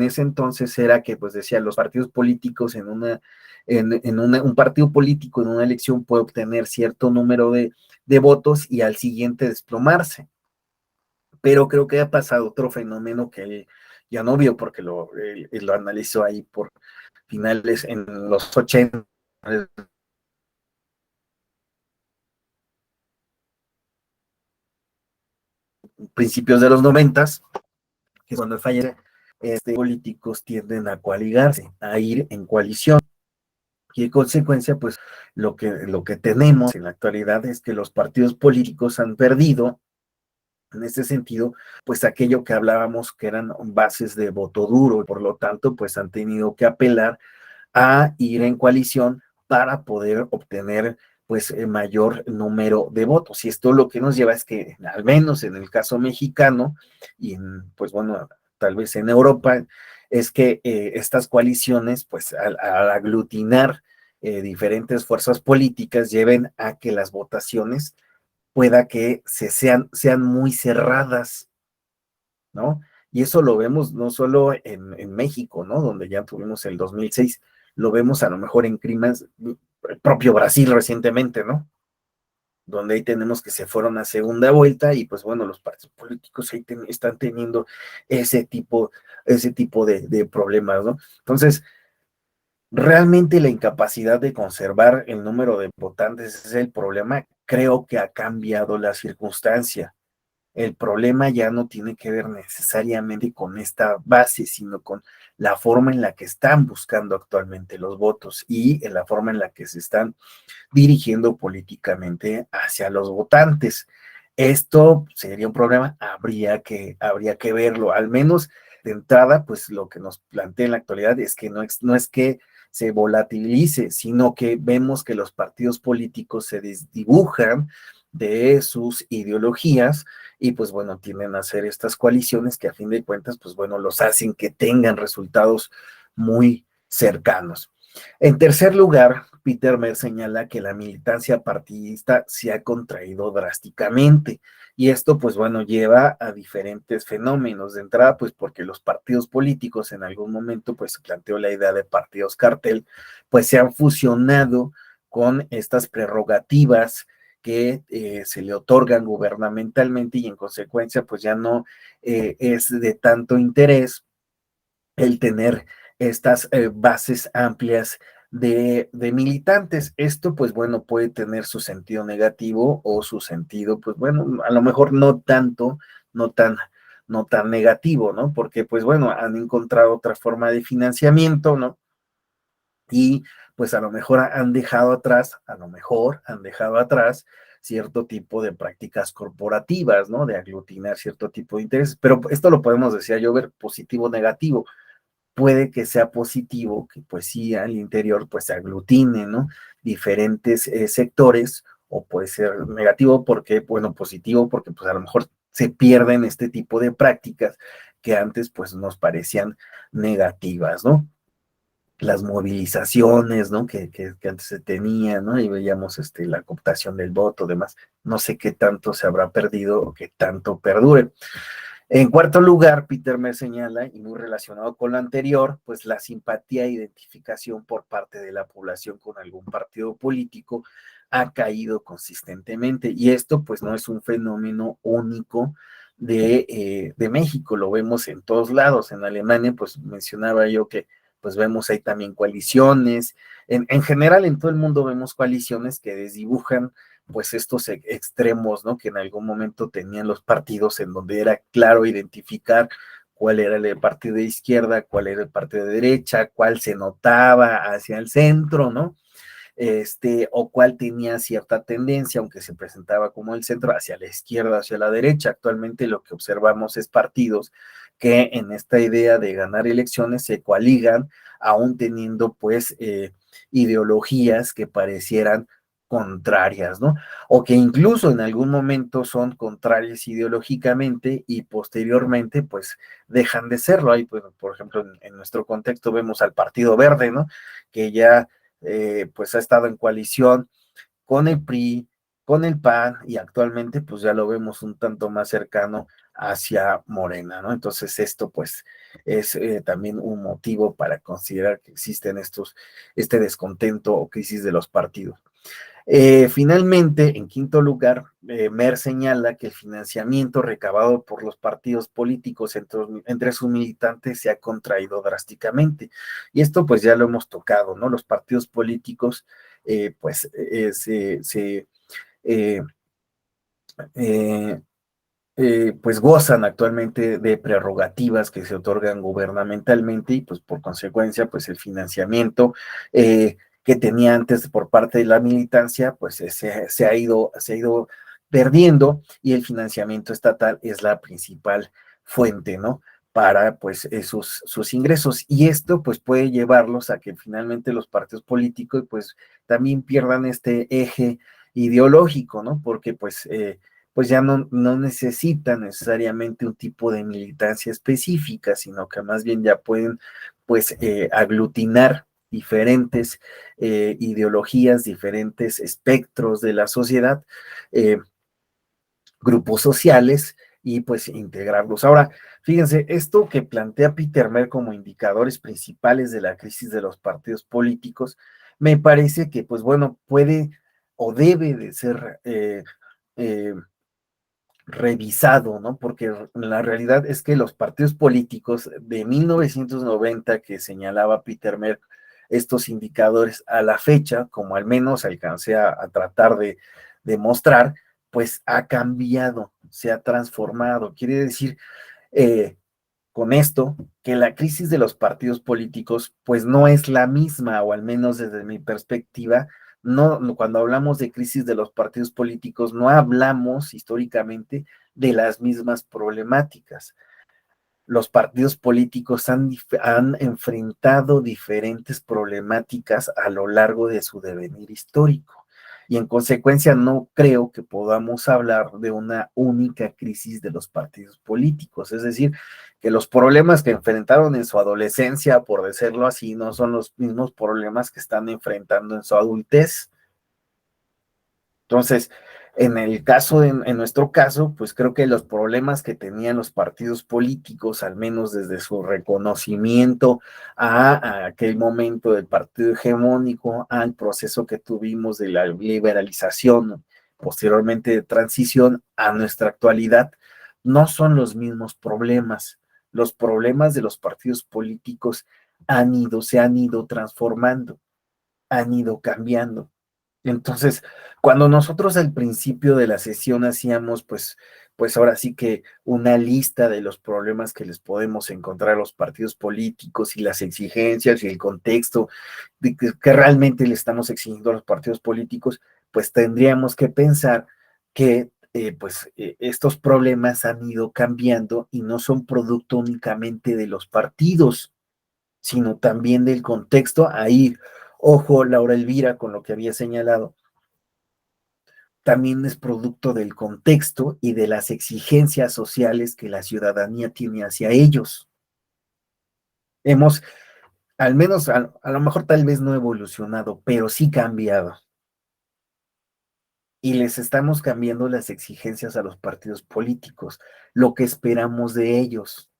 ese entonces era que, pues decía, los partidos políticos un partido político en una elección puede obtener cierto número de votos y al siguiente desplomarse. Pero creo que ha pasado otro fenómeno que él ya no vio porque él lo analizó ahí por finales en los 80, principios de los 90, que cuando fallece, políticos tienden a coaligarse, a ir en coalición. Y en consecuencia, pues lo que tenemos en la actualidad es que los partidos políticos han perdido, en este sentido, pues aquello que hablábamos que eran bases de voto duro, y por lo tanto, pues han tenido que apelar a ir en coalición para poder obtener pues mayor número de votos. Y esto lo que nos lleva es que, al menos en el caso mexicano, y pues bueno, tal vez en Europa, es que estas coaliciones, pues al aglutinar diferentes fuerzas políticas, lleven a que las votaciones pueda que sean muy cerradas, ¿no? Y eso lo vemos no solo en México, ¿no? Donde ya tuvimos el 2006, lo vemos a lo mejor en crímenes, el propio Brasil recientemente, ¿no? Donde ahí tenemos que se fueron a segunda vuelta y pues bueno, los partidos políticos ahí están teniendo ese tipo de problemas, ¿no? Entonces, realmente la incapacidad de conservar el número de votantes es el problema. Creo que ha cambiado la circunstancia. El problema ya no tiene que ver necesariamente con esta base, sino con la forma en la que están buscando actualmente los votos y en la forma en la que se están dirigiendo políticamente hacia los votantes. Esto sería un problema, habría que verlo, al menos de entrada, pues lo que nos plantea en la actualidad es que no es que se volatilice, sino que vemos que los partidos políticos se desdibujan de sus ideologías y pues bueno, tienden a hacer estas coaliciones que a fin de cuentas, pues bueno, los hacen que tengan resultados muy cercanos. En tercer lugar, Peter Mer señala que la militancia partidista se ha contraído drásticamente y esto pues bueno lleva a diferentes fenómenos. De entrada pues porque los partidos políticos en algún momento pues se planteó la idea de partidos cartel, pues se han fusionado con estas prerrogativas que se le otorgan gubernamentalmente y en consecuencia pues ya no es de tanto interés el tener estas bases amplias de militantes. Esto, pues bueno, puede tener su sentido negativo o su sentido, pues bueno, a lo mejor no tanto, no tan, no tan negativo, ¿no? Porque, pues bueno, han encontrado otra forma de financiamiento, ¿no? Y pues a lo mejor han dejado atrás, a lo mejor han dejado atrás cierto tipo de prácticas corporativas, ¿no? De aglutinar cierto tipo de intereses, pero esto lo podemos decir yo ver positivo o negativo. Puede que sea positivo, que pues sí al interior pues se aglutine, ¿no? Diferentes sectores, o puede ser negativo porque, bueno, positivo porque pues a lo mejor se pierden este tipo de prácticas que antes pues nos parecían negativas, ¿no? Las movilizaciones, ¿no? Que antes se tenían, ¿no? Y veíamos la cooptación del voto, demás. No sé qué tanto se habrá perdido o qué tanto perdure. En cuarto lugar, Peter me señala, y muy relacionado con lo anterior, pues la simpatía e identificación por parte de la población con algún partido político ha caído consistentemente. Y esto pues no es un fenómeno único de México, lo vemos en todos lados. En Alemania, pues mencionaba yo que pues vemos ahí también coaliciones. En general, en todo el mundo vemos coaliciones que desdibujan pues estos extremos, ¿no? Que en algún momento tenían los partidos en donde era claro identificar cuál era el partido de izquierda, cuál era el partido de derecha, cuál se notaba hacia el centro, ¿no? O cuál tenía cierta tendencia, aunque se presentaba como el centro, hacia la izquierda, hacia la derecha. Actualmente lo que observamos es partidos que en esta idea de ganar elecciones se coaligan, aún teniendo pues ideologías que parecieran contrarias, ¿no? O que incluso en algún momento son contrarias ideológicamente y posteriormente pues dejan de serlo. Ahí, pues, por ejemplo, en nuestro contexto vemos al Partido Verde, ¿no? Que ya pues ha estado en coalición con el PRI, con el PAN y actualmente pues ya lo vemos un tanto más cercano hacia Morena, ¿no? Entonces esto pues es también un motivo para considerar que existen este descontento o crisis de los partidos. Finalmente, en quinto lugar, Mer señala que el financiamiento recabado por los partidos políticos entre sus militantes se ha contraído drásticamente. Y esto pues ya lo hemos tocado, ¿no? Los partidos políticos pues eh, pues gozan actualmente de prerrogativas que se otorgan gubernamentalmente y pues por consecuencia pues el financiamiento que tenía antes por parte de la militancia pues se ha ido perdiendo y el financiamiento estatal es la principal fuente, ¿no? Para pues sus ingresos y esto pues puede llevarlos a que finalmente los partidos políticos pues también pierdan este eje ideológico, ¿no? Porque pues ya no necesitan necesariamente un tipo de militancia específica, sino que más bien ya pueden pues aglutinar diferentes ideologías, diferentes espectros de la sociedad, grupos sociales y pues integrarlos. Ahora, fíjense, esto que plantea Peter Mer como indicadores principales de la crisis de los partidos políticos, me parece que pues bueno, puede o debe de ser revisado, ¿no? Porque la realidad es que los partidos políticos de 1990 que señalaba Peter Merck, estos indicadores a la fecha, como al menos alcancé a tratar de mostrar, pues ha cambiado, se ha transformado. Quiere decir, eh, con esto, que la crisis de los partidos políticos, pues no es la misma, o al menos desde mi perspectiva, no, cuando hablamos de crisis de los partidos políticos, no hablamos históricamente de las mismas problemáticas. Los partidos políticos han enfrentado diferentes problemáticas a lo largo de su devenir histórico. Y en consecuencia no creo que podamos hablar de una única crisis de los partidos políticos. Es decir, que los problemas que enfrentaron en su adolescencia, por decirlo así, no son los mismos problemas que están enfrentando en su adultez. Entonces, en nuestro caso, pues creo que los problemas que tenían los partidos políticos, al menos desde su reconocimiento a aquel momento del partido hegemónico, al proceso que tuvimos de la liberalización, posteriormente de transición a nuestra actualidad, no son los mismos problemas. Los problemas de los partidos políticos se han ido transformando, han ido cambiando. Entonces, cuando nosotros al principio de la sesión hacíamos, pues ahora sí que una lista de los problemas que les podemos encontrar a los partidos políticos y las exigencias y el contexto de que realmente le estamos exigiendo a los partidos políticos, pues tendríamos que pensar que estos problemas han ido cambiando y no son producto únicamente de los partidos, sino también del contexto. Ahí, ojo, Laura Elvira, con lo que había señalado, también es producto del contexto y de las exigencias sociales que la ciudadanía tiene hacia ellos. Hemos, al menos, a lo mejor tal vez no evolucionado, pero sí cambiado. Y les estamos cambiando las exigencias a los partidos políticos, lo que esperamos de ellos.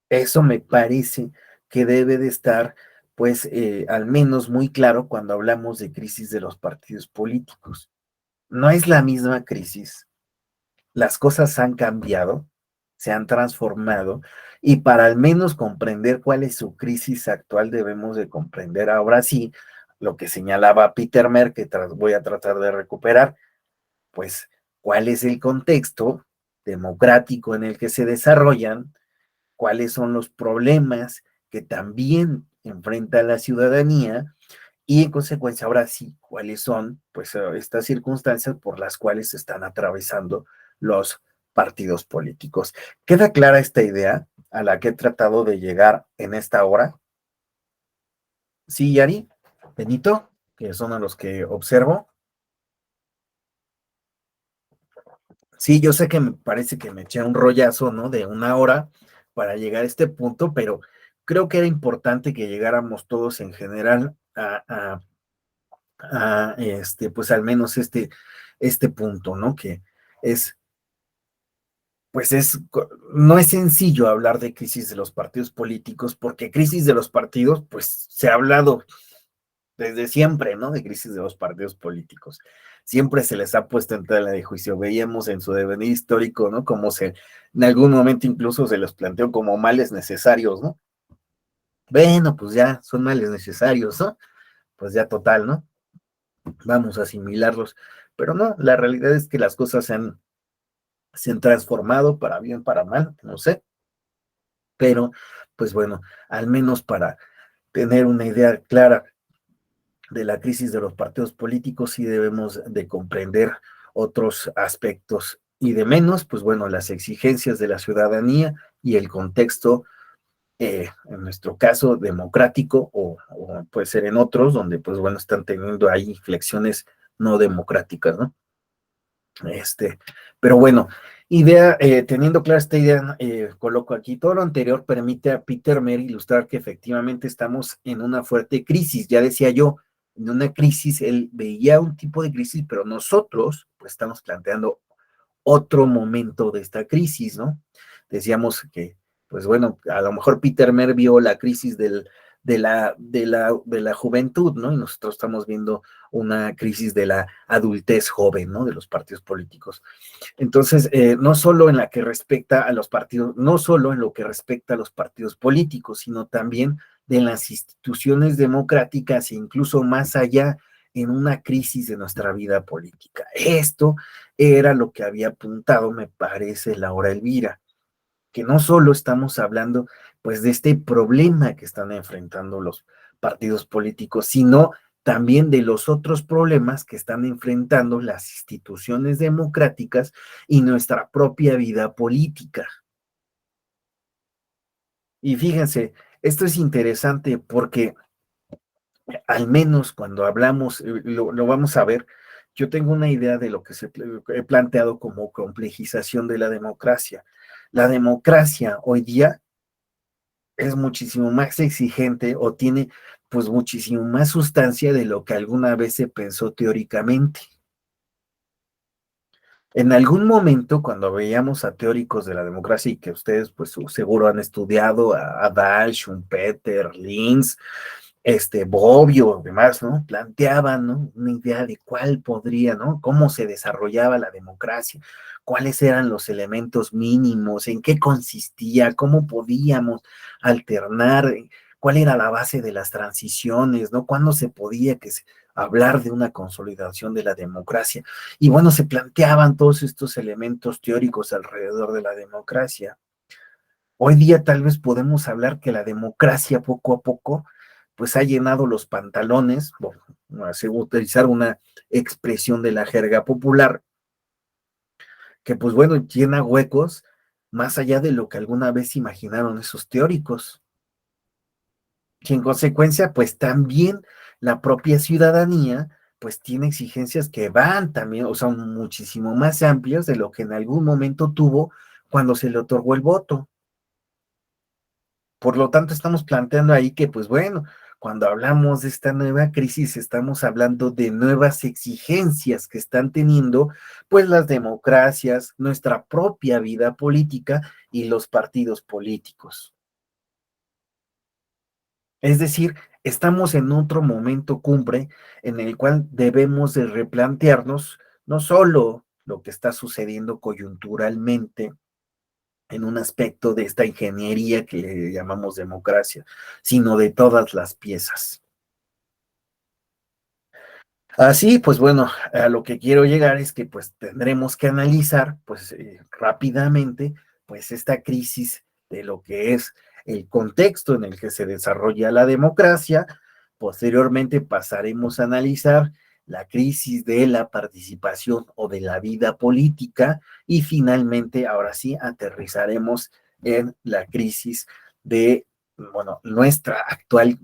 Eso me parece que debe de estar, pues, al menos muy claro cuando hablamos de crisis de los partidos políticos. No es la misma crisis, las cosas han cambiado, se han transformado, y para al menos comprender cuál es su crisis actual, debemos de comprender ahora sí lo que señalaba Peter Mer, que voy a tratar de recuperar, pues, cuál es el contexto democrático en el que se desarrollan, cuáles son los problemas que también enfrenta la ciudadanía y en consecuencia ahora sí, cuáles son pues estas circunstancias por las cuales se están atravesando los partidos políticos. ¿Queda clara esta idea a la que he tratado de llegar en esta hora? Sí, Yari, Benito, que son a los que observo. Sí, yo sé que me parece que me eché un rollazo, ¿no? De una hora para llegar a este punto, pero creo que era importante que llegáramos todos en general pues al menos este punto, ¿no? Que es pues no es sencillo hablar de crisis de los partidos políticos, porque crisis de los partidos, pues se ha hablado desde siempre, ¿no? De crisis de los partidos políticos. Siempre se les ha puesto en tela de juicio. Veíamos en su devenir histórico, ¿no? Como en algún momento incluso se los planteó como males necesarios, ¿no? Bueno, pues ya son males necesarios, ¿no? Pues ya total, ¿no? Vamos a asimilarlos. Pero no, la realidad es que las cosas se han transformado para bien, para mal, no sé. Pero, pues bueno, al menos para tener una idea clara de la crisis de los partidos políticos, sí debemos de comprender otros aspectos y de menos, pues bueno, las exigencias de la ciudadanía y el contexto, en nuestro caso, democrático o puede ser en otros, donde pues bueno, están teniendo ahí flexiones no democráticas, ¿no? Pero bueno, teniendo clara esta idea, coloco aquí todo lo anterior permite a Peter Mer ilustrar que efectivamente estamos en una fuerte crisis. Ya decía yo, en una crisis, él veía un tipo de crisis, pero nosotros pues estamos planteando otro momento de esta crisis, ¿no? Decíamos que, pues bueno, a lo mejor Peter Mer vio la crisis de la juventud, ¿no? Y nosotros estamos viendo una crisis de la adultez joven, ¿no? De los partidos políticos. Entonces, no solo en la que respecta a los partidos, no solo en lo que respecta a los partidos políticos, sino también de las instituciones democráticas e incluso más allá en una crisis de nuestra vida política. Esto era lo que había apuntado, me parece, Laura Elvira, que no solo estamos hablando pues de este problema que están enfrentando los partidos políticos, sino también de los otros problemas que están enfrentando las instituciones democráticas y nuestra propia vida política. Y fíjense, esto es interesante porque al menos cuando hablamos, lo vamos a ver, yo tengo una idea de lo que he planteado como complejización de la democracia. La democracia hoy día es muchísimo más exigente o tiene pues muchísimo más sustancia de lo que alguna vez se pensó teóricamente. En algún momento, cuando veíamos a teóricos de la democracia y que ustedes pues seguro han estudiado a Dahl, Schumpeter, Linz, Bobbio, demás, ¿no? Planteaban, ¿no? Una idea de cuál podría, ¿no? Cómo se desarrollaba la democracia, cuáles eran los elementos mínimos, en qué consistía, cómo podíamos alternar, cuál era la base de las transiciones, ¿no? Cuándo se podía hablar de una consolidación de la democracia. Y bueno, se planteaban todos estos elementos teóricos alrededor de la democracia. Hoy día tal vez podemos hablar que la democracia poco a poco pues ha llenado los pantalones, bueno, utilizar una expresión de la jerga popular, que pues bueno, llena huecos más allá de lo que alguna vez imaginaron esos teóricos. Y en consecuencia, pues también la propia ciudadanía pues tiene exigencias que van también, o sea, muchísimo más amplias de lo que en algún momento tuvo cuando se le otorgó el voto. Por lo tanto, estamos planteando ahí que, pues bueno, cuando hablamos de esta nueva crisis, estamos hablando de nuevas exigencias que están teniendo, pues las democracias, nuestra propia vida política y los partidos políticos. Es decir, estamos en otro momento cumbre en el cual debemos de replantearnos no solo lo que está sucediendo coyunturalmente, en un aspecto de esta ingeniería que le llamamos democracia, sino de todas las piezas. Así, pues bueno, a lo que quiero llegar es que pues tendremos que analizar pues rápidamente pues esta crisis de lo que es el contexto en el que se desarrolla la democracia. Posteriormente pasaremos a analizar la crisis de la participación o de la vida política y finalmente, ahora sí, aterrizaremos en la crisis de, bueno, nuestra actual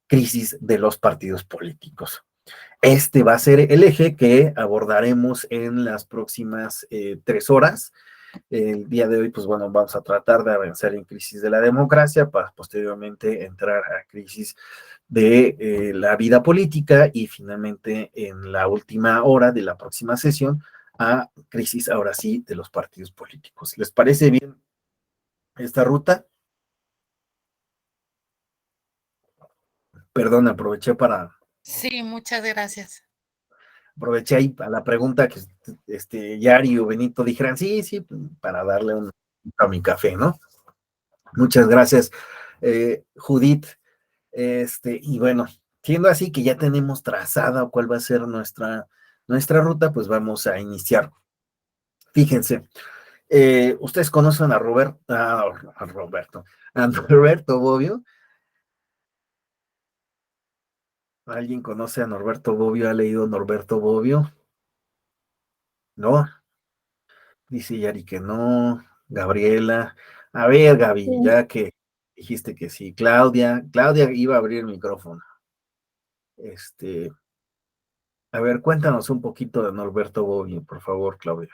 crisis de los partidos políticos. Este va a ser el eje que abordaremos en las próximas 3 horas. El día de hoy, pues bueno, vamos a tratar de avanzar en crisis de la democracia para posteriormente entrar a crisis de la vida política y finalmente en la última hora de la próxima sesión a crisis, ahora sí, de los partidos políticos. ¿Les parece bien esta ruta? Perdón, Sí, muchas gracias. aproveché ahí a la pregunta que Yari o Benito dijeran, sí, sí, para darle a mi café, ¿no? Muchas gracias, Judith. Y bueno, siendo así que ya tenemos trazada cuál va a ser nuestra ruta, pues vamos a iniciar. Fíjense, ustedes conocen a Norberto Bobbio. ¿Alguien conoce a Norberto Bobbio? ¿Ha leído Norberto Bobbio? ¿No? Dice Yari que no. Gabriela. A ver, Gaby, Sí. ya que dijiste que sí. Claudia iba a abrir el micrófono. A ver, cuéntanos un poquito de Norberto Bobbio, por favor, Claudia.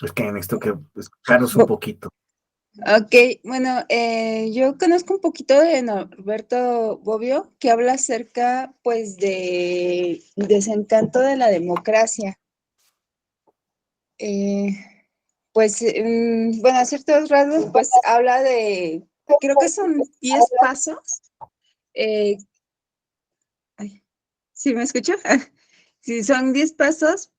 Es que necesito que escucharos un poquito. Ok, bueno, yo conozco un poquito de Norberto Bobbio, que habla acerca, pues, de desencanto de la democracia. Bueno, a ciertos rasgos, pues, habla de, creo que son 10 pasos. ¿Sí me escucho? Sí, son 10 pasos,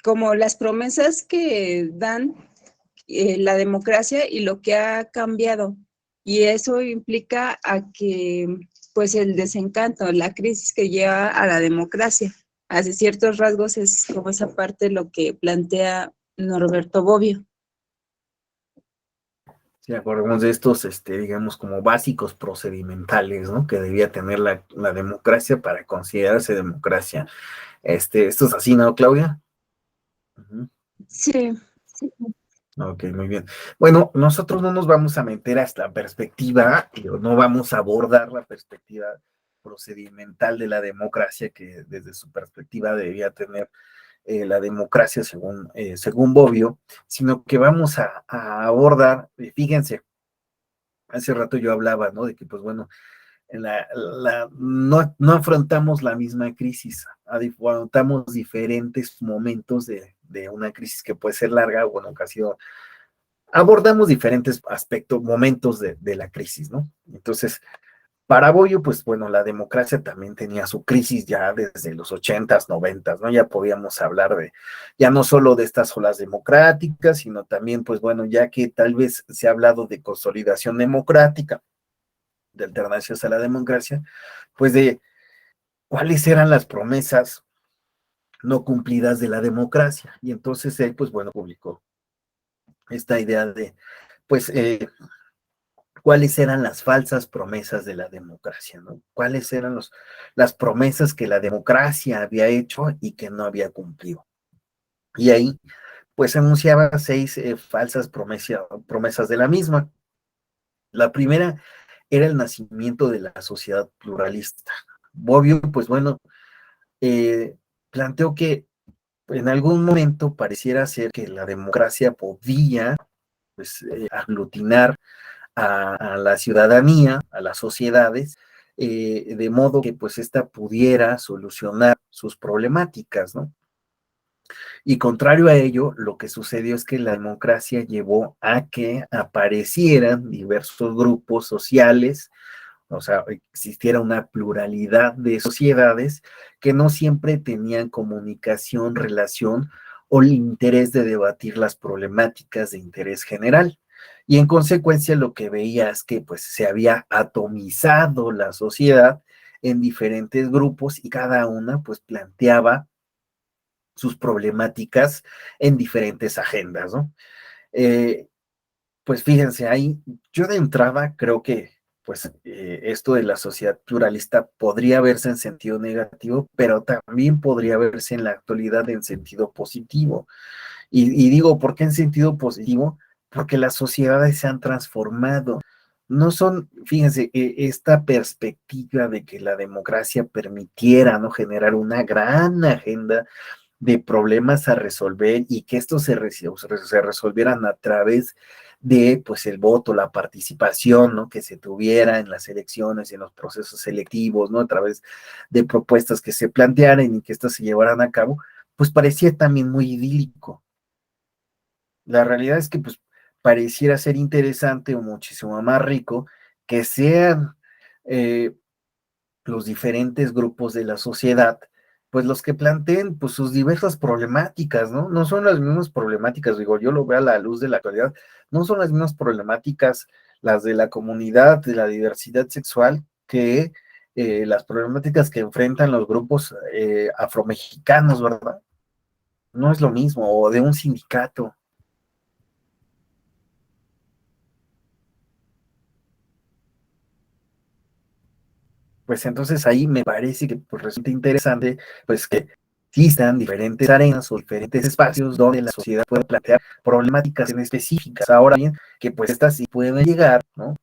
como las promesas que dan la democracia y lo que ha cambiado. Y eso implica a que, pues, el desencanto, la crisis que lleva a la democracia. Hace ciertos rasgos es como esa parte lo que plantea Norberto Bobbio. Sí, acordemos de estos, digamos, como básicos procedimentales, ¿no? Que debía tener la democracia para considerarse democracia. Esto es así, ¿no, Claudia? Uh-huh. Sí. Ok, muy bien. Bueno, nosotros no nos vamos a meter a esta perspectiva, no vamos a abordar la perspectiva procedimental de la democracia que desde su perspectiva debía tener la democracia según Bobbio, sino que vamos a abordar, fíjense, hace rato yo hablaba, ¿no? De que, pues bueno, no afrontamos la misma crisis, afrontamos diferentes momentos de una crisis que puede ser larga, bueno, que ha sido, abordamos diferentes aspectos, momentos de la crisis, ¿no? Entonces, para Bobbio, pues bueno, la democracia también tenía su crisis ya desde los 80s, 90s, ¿no? Ya podíamos hablar ya no solo de estas olas democráticas, sino también, pues bueno, ya que tal vez se ha hablado de consolidación democrática, de alternancias a la democracia, pues de cuáles eran las promesas no cumplidas de la democracia. Y entonces él, pues bueno, publicó esta idea de, pues, cuáles eran las falsas promesas de la democracia, ¿no? Cuáles eran las promesas que la democracia había hecho y que no había cumplido. Y ahí, pues, anunciaba 6 falsas promesas de la misma. La primera era el nacimiento de la sociedad pluralista. Bobbio, pues bueno, planteó que en algún momento pareciera ser que la democracia podía, pues, aglutinar a la ciudadanía, a las sociedades, de modo que pues ésta pudiera solucionar sus problemáticas, ¿no? Y contrario a ello, lo que sucedió es que la democracia llevó a que aparecieran diversos grupos sociales, o sea, existiera una pluralidad de sociedades que no siempre tenían comunicación, relación o el interés de debatir las problemáticas de interés general. Y en consecuencia lo que veía es que pues se había atomizado la sociedad en diferentes grupos y cada una pues planteaba sus problemáticas en diferentes agendas, ¿no? Pues fíjense, ahí yo de entrada creo que pues esto de la sociedad pluralista podría verse en sentido negativo, pero también podría verse en la actualidad en sentido positivo. Y digo, ¿por qué en sentido positivo? Porque las sociedades se han transformado. No son, fíjense, esta perspectiva de que la democracia permitiera, ¿no?, generar una gran agenda de problemas a resolver y que estos se resolvieran a través de pues el voto, la participación, ¿no? Que se tuviera en las elecciones y en los procesos selectivos, ¿no? A través de propuestas que se plantearan y que estas se llevaran a cabo, pues parecía también muy idílico. La realidad es que pues pareciera ser interesante o muchísimo más rico que sean los diferentes grupos de la sociedad, pues los que planteen pues sus diversas problemáticas, ¿no? No son las mismas problemáticas, digo, yo lo veo a la luz de la actualidad, no son las mismas problemáticas las de la comunidad, de la diversidad sexual, que las problemáticas que enfrentan los grupos afromexicanos, ¿verdad? No es lo mismo, o de un sindicato. Pues entonces ahí me parece que pues, resulta interesante pues que existan diferentes arenas o diferentes espacios donde la sociedad puede plantear problemáticas en específicas. Ahora bien, que pues estas sí pueden llegar, ¿no?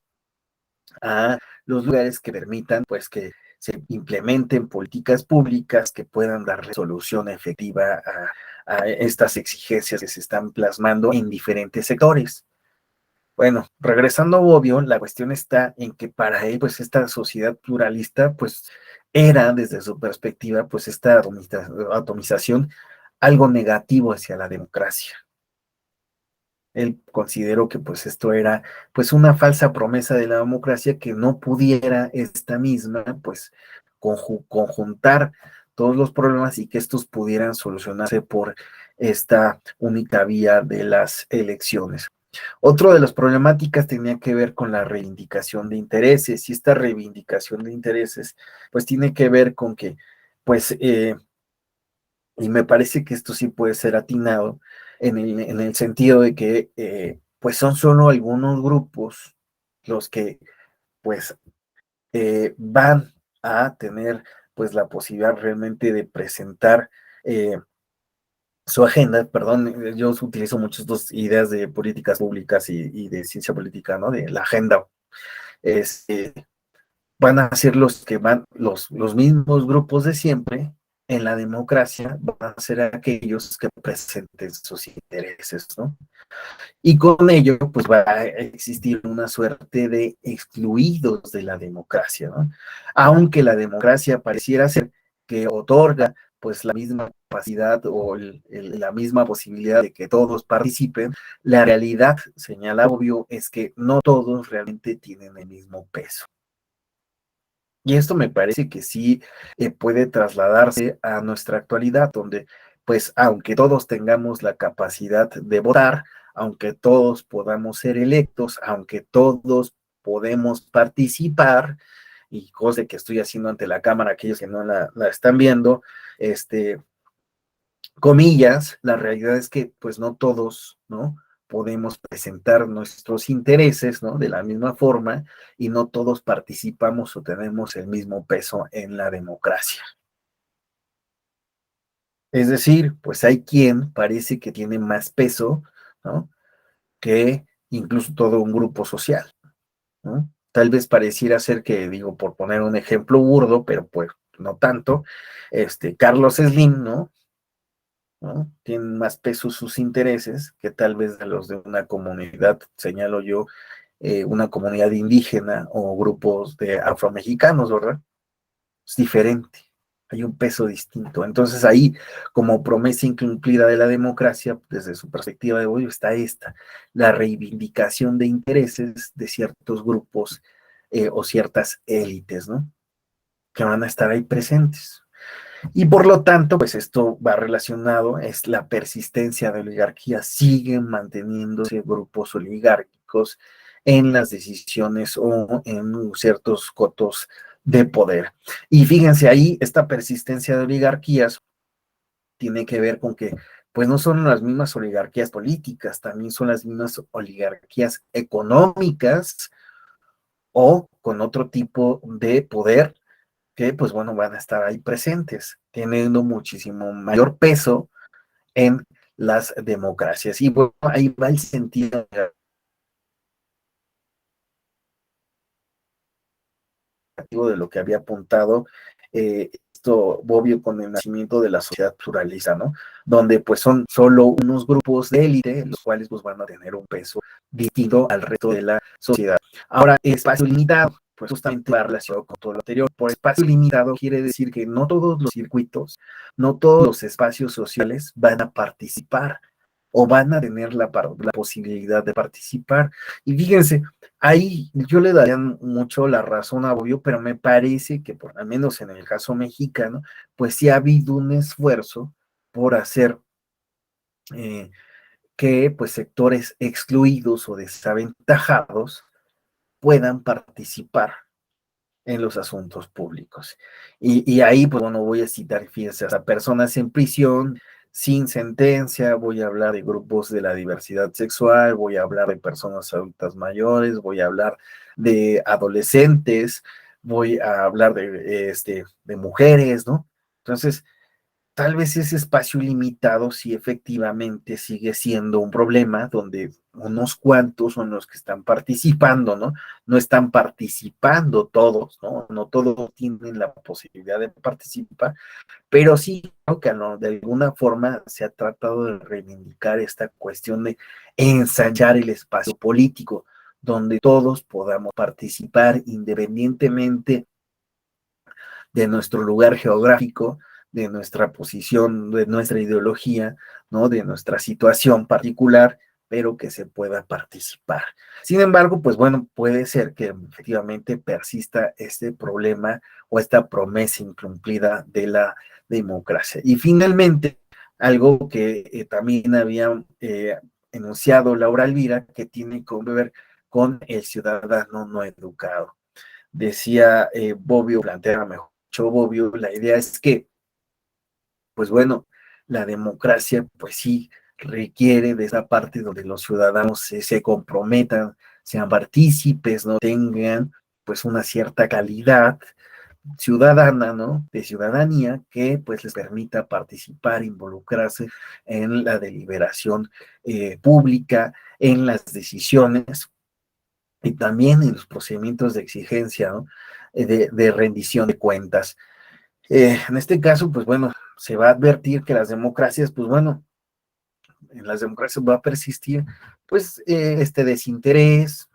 A los lugares que permitan pues que se implementen políticas públicas que puedan dar resolución efectiva a estas exigencias que se están plasmando en diferentes sectores. Bueno, regresando a Bobbio, la cuestión está en que para él, pues esta sociedad pluralista, pues era desde su perspectiva, pues esta atomización algo negativo hacia la democracia. Él consideró que pues esto era pues una falsa promesa de la democracia que no pudiera esta misma pues conjuntar todos los problemas y que estos pudieran solucionarse por esta única vía de las elecciones. Otro de las problemáticas tenía que ver con la reivindicación de intereses, y esta reivindicación de intereses, pues tiene que ver con que, pues, y me parece que esto sí puede ser atinado en el sentido de que, pues, son solo algunos grupos los que, pues, van a tener, pues, la posibilidad realmente de presentar su agenda, perdón, yo utilizo muchas dos ideas de políticas públicas y de ciencia política, ¿no? De la agenda. Este, van a ser los que van, los mismos grupos de siempre en la democracia, van a ser aquellos que presenten sus intereses, ¿no? Y con ello, pues va a existir una suerte de excluidos de la democracia, ¿no? Aunque la democracia pareciera ser que otorga pues la misma capacidad o la misma posibilidad de que todos participen, la realidad, señala Bobbio, es que no todos realmente tienen el mismo peso. Y esto me parece que sí puede trasladarse a nuestra actualidad, donde pues aunque todos tengamos la capacidad de votar, aunque todos podamos ser electos, aunque todos podemos participar, y cosa que estoy haciendo ante la cámara, aquellos que no la están viendo, comillas, la realidad es que pues no todos, ¿no? Podemos presentar nuestros intereses, ¿no? De la misma forma y no todos participamos o tenemos el mismo peso en la democracia. Es decir, pues hay quien parece que tiene más peso, ¿no? Que incluso todo un grupo social, ¿no? Tal vez pareciera ser que, digo, por poner un ejemplo burdo, pero pues no tanto, Carlos Slim, ¿no? ¿No? Tienen más peso sus intereses que tal vez de los de una comunidad, señalo yo, una comunidad indígena o grupos de afromexicanos, ¿verdad? Es diferente, hay un peso distinto. Entonces ahí, como promesa incumplida de la democracia, desde su perspectiva de hoy, está la reivindicación de intereses de ciertos grupos o ciertas élites, ¿no? Que van a estar ahí presentes. Y por lo tanto, pues esto va relacionado, es la persistencia de oligarquías, siguen manteniéndose grupos oligárquicos en las decisiones o en ciertos cotos de poder. Y fíjense ahí, esta persistencia de oligarquías tiene que ver con que pues no son las mismas oligarquías políticas, también son las mismas oligarquías económicas o con otro tipo de poder que pues bueno, van a estar ahí presentes, teniendo muchísimo mayor peso en las democracias. Y bueno, ahí va el sentido de lo que había apuntado Bobbio con el nacimiento de la sociedad pluralista, ¿no? Donde pues son solo unos grupos de élite, los cuales pues van a tener un peso distinto al resto de la sociedad. Ahora, espacio limitado, pues justamente va relacionado con todo lo anterior. Por espacio limitado quiere decir que no todos los circuitos, no todos los espacios sociales van a participar o van a tener la posibilidad de participar. Y fíjense, ahí yo le daría mucho la razón a Bobbio, pero me parece que por al menos en el caso mexicano, pues sí ha habido un esfuerzo por hacer que pues sectores excluidos o desaventajados puedan participar en los asuntos públicos. Y ahí, pues bueno, voy a citar, fíjense, a personas en prisión sin sentencia, voy a hablar de grupos de la diversidad sexual, voy a hablar de personas adultas mayores, voy a hablar de adolescentes, voy a hablar de mujeres, ¿no? Entonces, tal vez ese espacio limitado sí efectivamente sigue siendo un problema donde unos cuantos son los que están participando, ¿no? No están participando todos, ¿no? No todos tienen la posibilidad de participar, pero sí creo que no, de alguna forma se ha tratado de reivindicar esta cuestión de ensanchar el espacio político, donde todos podamos participar independientemente de nuestro lugar geográfico, de nuestra posición, de nuestra ideología, ¿no? De nuestra situación particular, pero que se pueda participar. Sin embargo, pues bueno, puede ser que efectivamente persista este problema o esta promesa incumplida de la democracia. Y finalmente, algo que también había enunciado Laura Elvira, que tiene que ver con el ciudadano no educado. Decía Bobbio, plantea mejor Bobbio, la idea es que, pues bueno, la democracia, pues sí, requiere de esa parte donde los ciudadanos se comprometan, sean partícipes, no tengan pues una cierta calidad ciudadana, ¿no? De ciudadanía que pues les permita participar, involucrarse en la deliberación pública, en las decisiones y también en los procedimientos de exigencia, ¿no? De rendición de cuentas. En este caso, pues bueno, se va a advertir que las democracias, pues bueno, en las democracias va a persistir, pues, este desinterés,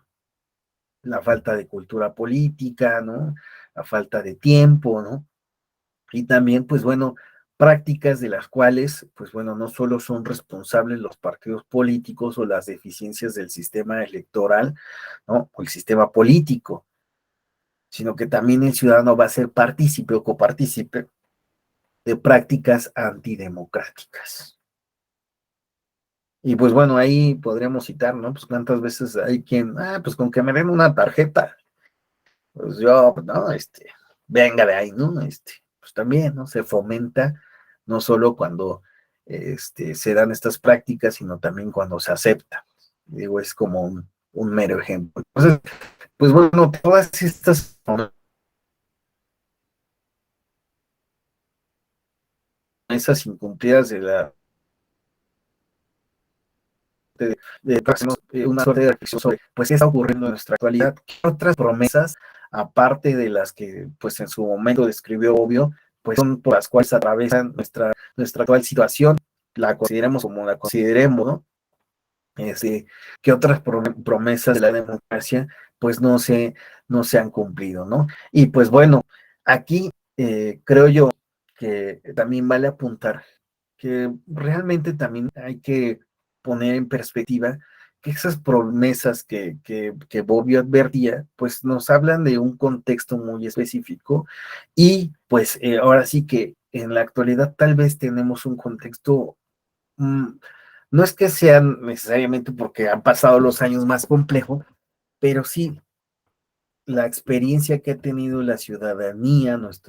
la falta de cultura política, ¿no? La falta de tiempo, ¿no? Y también, pues bueno, prácticas de las cuales, pues bueno, no solo son responsables los partidos políticos o las deficiencias del sistema electoral, ¿no? O el sistema político, sino que también el ciudadano va a ser partícipe o copartícipe de prácticas antidemocráticas. Y pues bueno, ahí podríamos citar, ¿no? Pues cuántas veces hay quien, pues con que me den una tarjeta, pues yo, no, venga de ahí, ¿no? Pues también, ¿no? Se fomenta, no solo cuando, se dan estas prácticas, sino también cuando se acepta. Digo, es como un mero ejemplo. Entonces, pues bueno, todas estas promesas incumplidas de hacernos una suerte de reflexión sobre, pues, qué está ocurriendo en nuestra actualidad, qué otras promesas, aparte de las que, pues, en su momento describió Bobbio, pues, son por las cuales atravesan nuestra actual situación, la consideremos como la consideremos, ¿no? Que otras promesas de la democracia, pues, no se han cumplido, ¿no? Y, pues, bueno, aquí creo yo que también vale apuntar que realmente también hay que poner en perspectiva que esas promesas que Bobbio advertía, pues nos hablan de un contexto muy específico y pues ahora sí que en la actualidad tal vez tenemos un contexto, no es que sean necesariamente porque han pasado los años más complejos, pero sí la experiencia que ha tenido la ciudadanía, los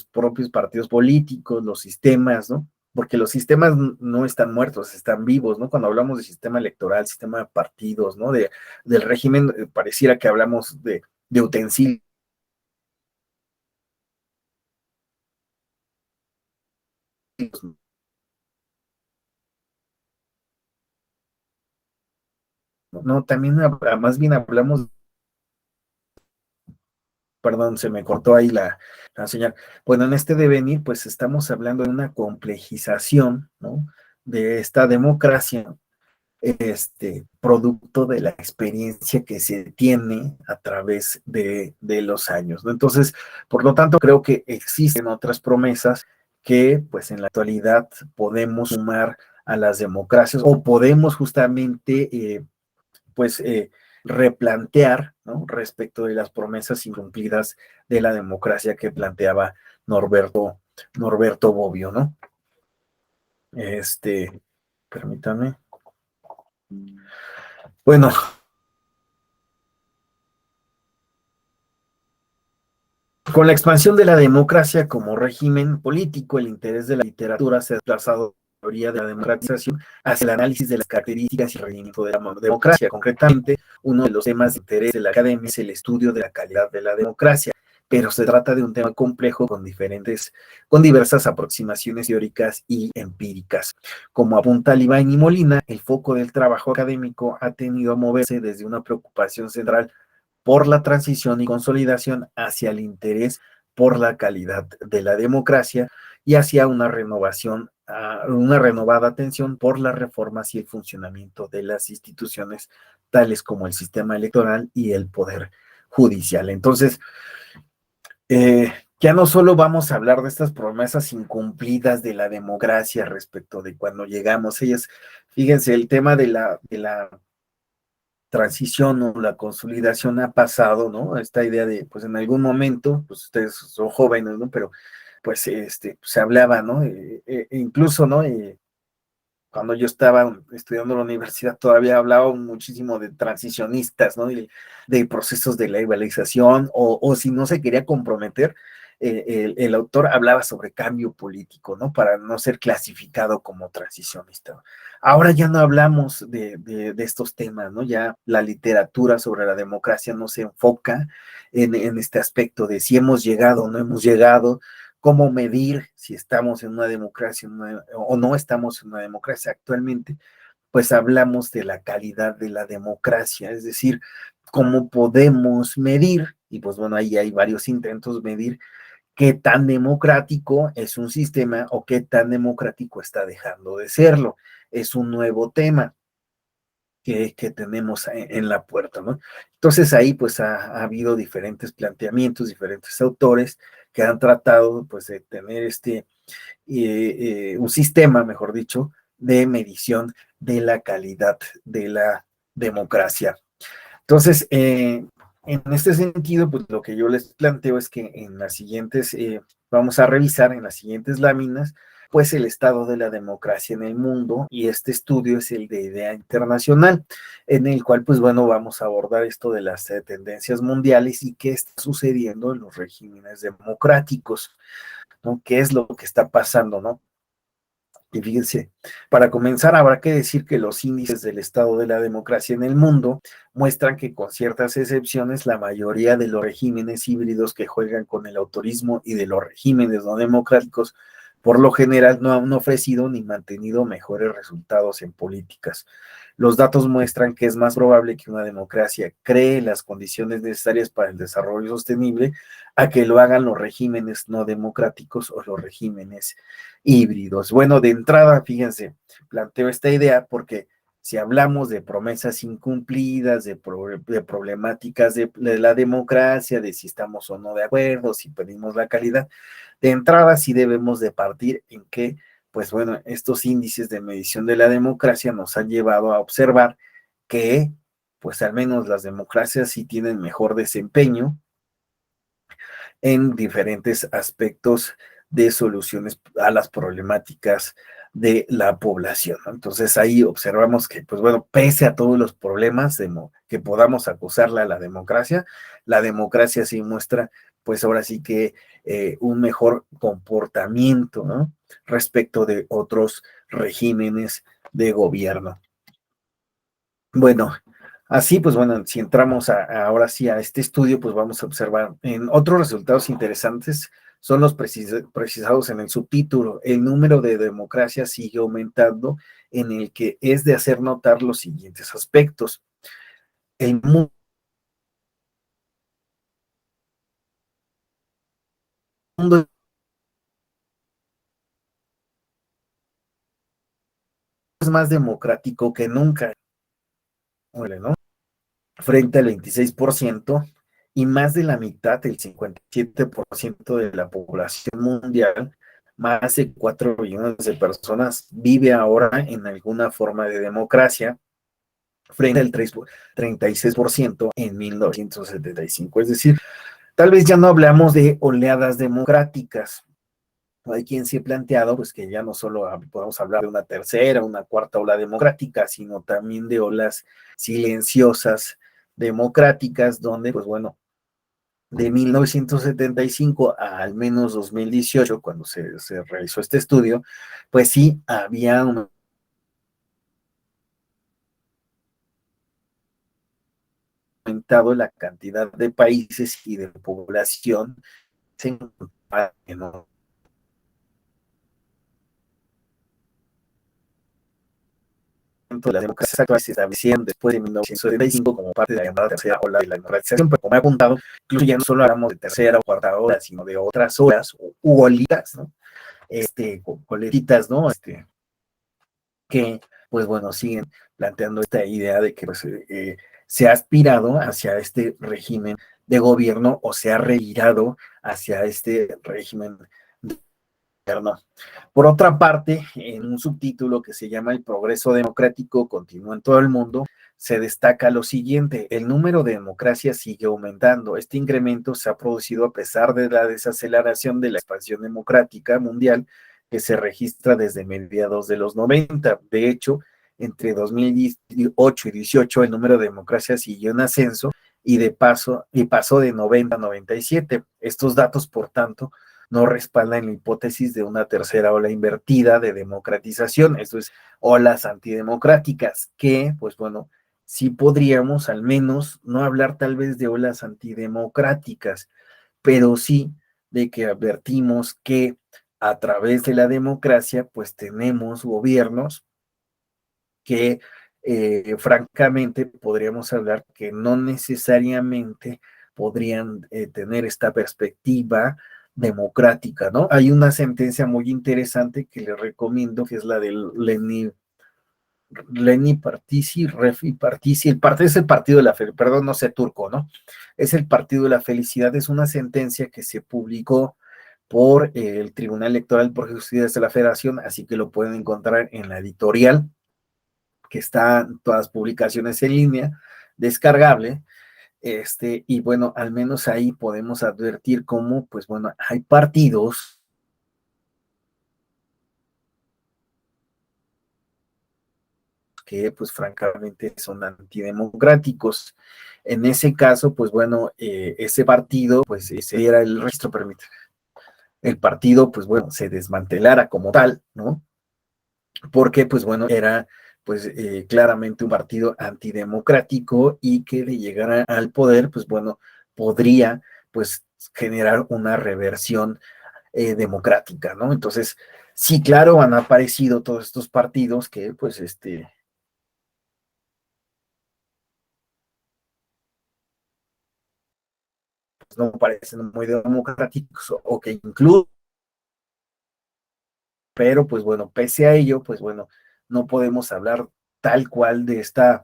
propios partidos políticos, los sistemas, ¿no? Porque los sistemas no están muertos, están vivos, ¿no? Cuando hablamos de sistema electoral, sistema de partidos, ¿no? Del régimen, pareciera que hablamos de utensilios, ¿no? También más bien hablamos perdón, se me cortó ahí la señal. Bueno, en este devenir, pues estamos hablando de una complejización, ¿no? De esta democracia, producto de la experiencia que se tiene a través de los años, ¿no? Entonces, por lo tanto, creo que existen otras promesas que, pues, en la actualidad podemos sumar a las democracias o podemos justamente, pues, replantear, ¿no? Respecto de las promesas incumplidas de la democracia que planteaba Norberto Bobbio, ¿no? Permítame. Bueno, con la expansión de la democracia como régimen político, el interés de la literatura se ha desplazado de la teoría de la democratización hacia el análisis de las características y rendimiento de la democracia. Concretamente, uno de los temas de interés de la academia es el estudio de la calidad de la democracia, pero se trata de un tema complejo con diversas aproximaciones teóricas y empíricas. Como apunta Livain y Molina, el foco del trabajo académico ha tenido a moverse desde una preocupación central por la transición y consolidación hacia el interés por la calidad de la democracia y hacia una renovación, una renovada atención por las reformas y el funcionamiento de las instituciones, tales como el sistema electoral y el poder judicial. Entonces, ya no solo vamos a hablar de estas promesas incumplidas de la democracia respecto de cuando llegamos, ellas, fíjense, el tema de la transición o la consolidación ha pasado, ¿no? Esta idea de, pues en algún momento, pues ustedes son jóvenes, ¿no? Pero pues se hablaba, ¿no? Incluso, ¿no? Cuando yo estaba estudiando en la universidad todavía hablaba muchísimo de transicionistas, ¿no? De procesos de legalización, o si no se quería comprometer, el autor hablaba sobre cambio político, ¿no? Para no ser clasificado como transicionista. Ahora ya no hablamos de estos temas, ¿no? Ya la literatura sobre la democracia no se enfoca en este aspecto de si hemos llegado o no hemos llegado, cómo medir si estamos en una democracia o no estamos en una democracia actualmente, pues hablamos de la calidad de la democracia, es decir, cómo podemos medir, y pues bueno, ahí hay varios intentos medir qué tan democrático es un sistema o qué tan democrático está dejando de serlo. Es un nuevo tema que tenemos en la puerta, ¿no? Entonces ahí pues ha habido diferentes planteamientos, diferentes autores que han tratado pues de tener un sistema, mejor dicho, de medición de la calidad de la democracia. Entonces, en este sentido, pues lo que yo les planteo es que en las siguientes, vamos a revisar en las siguientes láminas, pues el estado de la democracia en el mundo, y este estudio es el de Idea Internacional, en el cual, pues bueno, vamos a abordar esto de las tendencias mundiales y qué está sucediendo en los regímenes democráticos, ¿no? ¿Qué es lo que está pasando, no? Y fíjense, para comenzar habrá que decir que los índices del estado de la democracia en el mundo muestran que con ciertas excepciones la mayoría de los regímenes híbridos que juegan con el autorismo y de los regímenes no democráticos por lo general no han ofrecido ni mantenido mejores resultados en políticas. Los datos muestran que es más probable que una democracia cree las condiciones necesarias para el desarrollo sostenible a que lo hagan los regímenes no democráticos o los regímenes híbridos. Bueno, de entrada, fíjense, planteo esta idea porque si hablamos de promesas incumplidas, de problemáticas de la democracia, de si estamos o no de acuerdo, si pedimos la calidad, de entrada sí debemos de partir en que, pues bueno, estos índices de medición de la democracia nos han llevado a observar que, pues al menos las democracias sí tienen mejor desempeño en diferentes aspectos de soluciones a las problemáticas de la población, ¿no? Entonces ahí observamos que, pues bueno, pese a todos los problemas que podamos acusarle a la democracia sí muestra, pues ahora sí que un mejor comportamiento, ¿no? Respecto de otros regímenes de gobierno. Bueno, así, pues bueno, si entramos ahora sí a este estudio, pues vamos a observar en otros resultados interesantes, son los precisados en el subtítulo. El número de democracias sigue aumentando, en el que es de hacer notar los siguientes aspectos. El mundo mundo es más democrático que nunca, ¿no? Frente al 26%, y más de la mitad, el 57% de la población mundial, más de 4 billones de personas, vive ahora en alguna forma de democracia, frente al 36% en 1975. Es decir, tal vez ya no hablamos de oleadas democráticas. Hay quien se ha planteado pues que ya no solo podemos hablar de una tercera, una cuarta ola democrática, sino también de olas silenciosas democráticas, donde pues bueno, de 1975 a al menos 2018, cuando se realizó este estudio, pues sí había aumentado la cantidad de países y de población en de las democracias actuales se establecieron después de 1975 como parte de la llamada tercera ola de la democratización, pero como he apuntado, incluso ya no solo hablamos de tercera o cuarta ola, sino de otras olas u olitas, ¿no? Coletitas, ¿no? Que, pues bueno, siguen planteando esta idea de que pues, se ha aspirado hacia este régimen de gobierno o se ha revirado hacia este régimen de gobierno. Por otra parte, en un subtítulo que se llama El progreso democrático continúa en todo el mundo, se destaca lo siguiente: el número de democracias sigue aumentando. Este incremento se ha producido a pesar de la desaceleración de la expansión democrática mundial que se registra desde mediados de los 90. De hecho, entre 2008 y 2018 el número de democracias siguió en ascenso y pasó de 90 a 97. Estos datos, por tanto, no respaldan la hipótesis de una tercera ola invertida de democratización, esto es, olas antidemocráticas, que, pues bueno, sí podríamos al menos no hablar tal vez de olas antidemocráticas, pero sí de que advertimos que a través de la democracia, pues tenemos gobiernos que francamente podríamos hablar que no necesariamente podrían tener esta perspectiva democrática, ¿no? Hay una sentencia muy interesante que le recomiendo, que es la del Leni Partisi, Refi Partisi, es el partido de la felicidad, perdón, no sé turco, ¿no? Es el partido de la felicidad, es una sentencia que se publicó por el Tribunal Electoral por Justicia de la Federación, así que lo pueden encontrar en la editorial, que están todas las publicaciones en línea, descargable, y bueno, al menos ahí podemos advertir cómo, pues bueno, hay partidos que pues francamente son antidemocráticos. En ese caso, pues bueno, ese partido, pues ese era el registro, permite, el partido, pues bueno, se desmantelara como tal, ¿no? Porque, pues bueno, era pues claramente un partido antidemocrático y que de llegar al poder, pues bueno, podría pues generar una reversión democrática, ¿no? Entonces, sí, claro, han aparecido todos estos partidos que pues pues, no parecen muy democráticos o que incluso, pero pues bueno, pese a ello, pues bueno, no podemos hablar tal cual de estas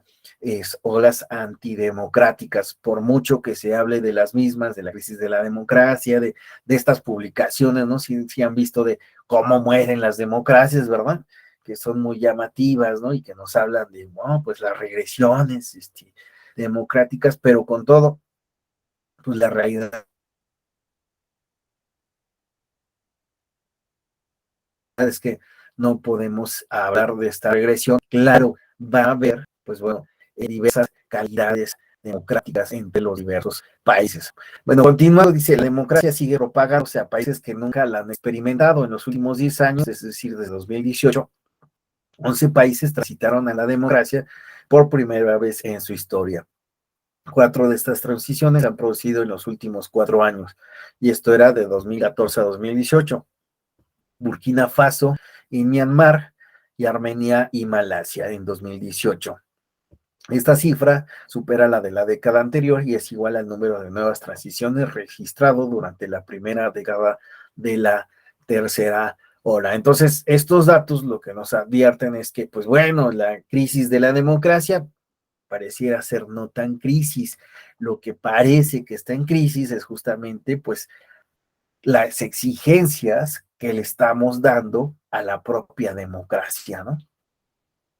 olas antidemocráticas, por mucho que se hable de las mismas, de la crisis de la democracia, de estas publicaciones, ¿no? Si han visto de cómo mueren las democracias, ¿verdad? Que son muy llamativas, ¿no? Y que nos hablan de, bueno, pues las regresiones democráticas, pero con todo, pues la realidad es que no podemos hablar de esta regresión. Claro, va a haber, pues bueno, diversas calidades democráticas entre los diversos países. Bueno, continuando, dice, la democracia sigue propagándose a países que nunca la han experimentado en los últimos 10 años, es decir, desde 2018, 11 países transitaron a la democracia por primera vez en su historia. 4 de estas transiciones se han producido en los últimos 4 años, y esto era de 2014 a 2018. Burkina Faso y Myanmar, y Armenia y Malasia en 2018. Esta cifra supera la de la década anterior y es igual al número de nuevas transiciones registrado durante la primera década de la tercera ola. Entonces, estos datos lo que nos advierten es que, pues bueno, la crisis de la democracia pareciera ser no tan crisis. Lo que parece que está en crisis es justamente, pues, las exigencias que le estamos dando a la propia democracia, ¿no?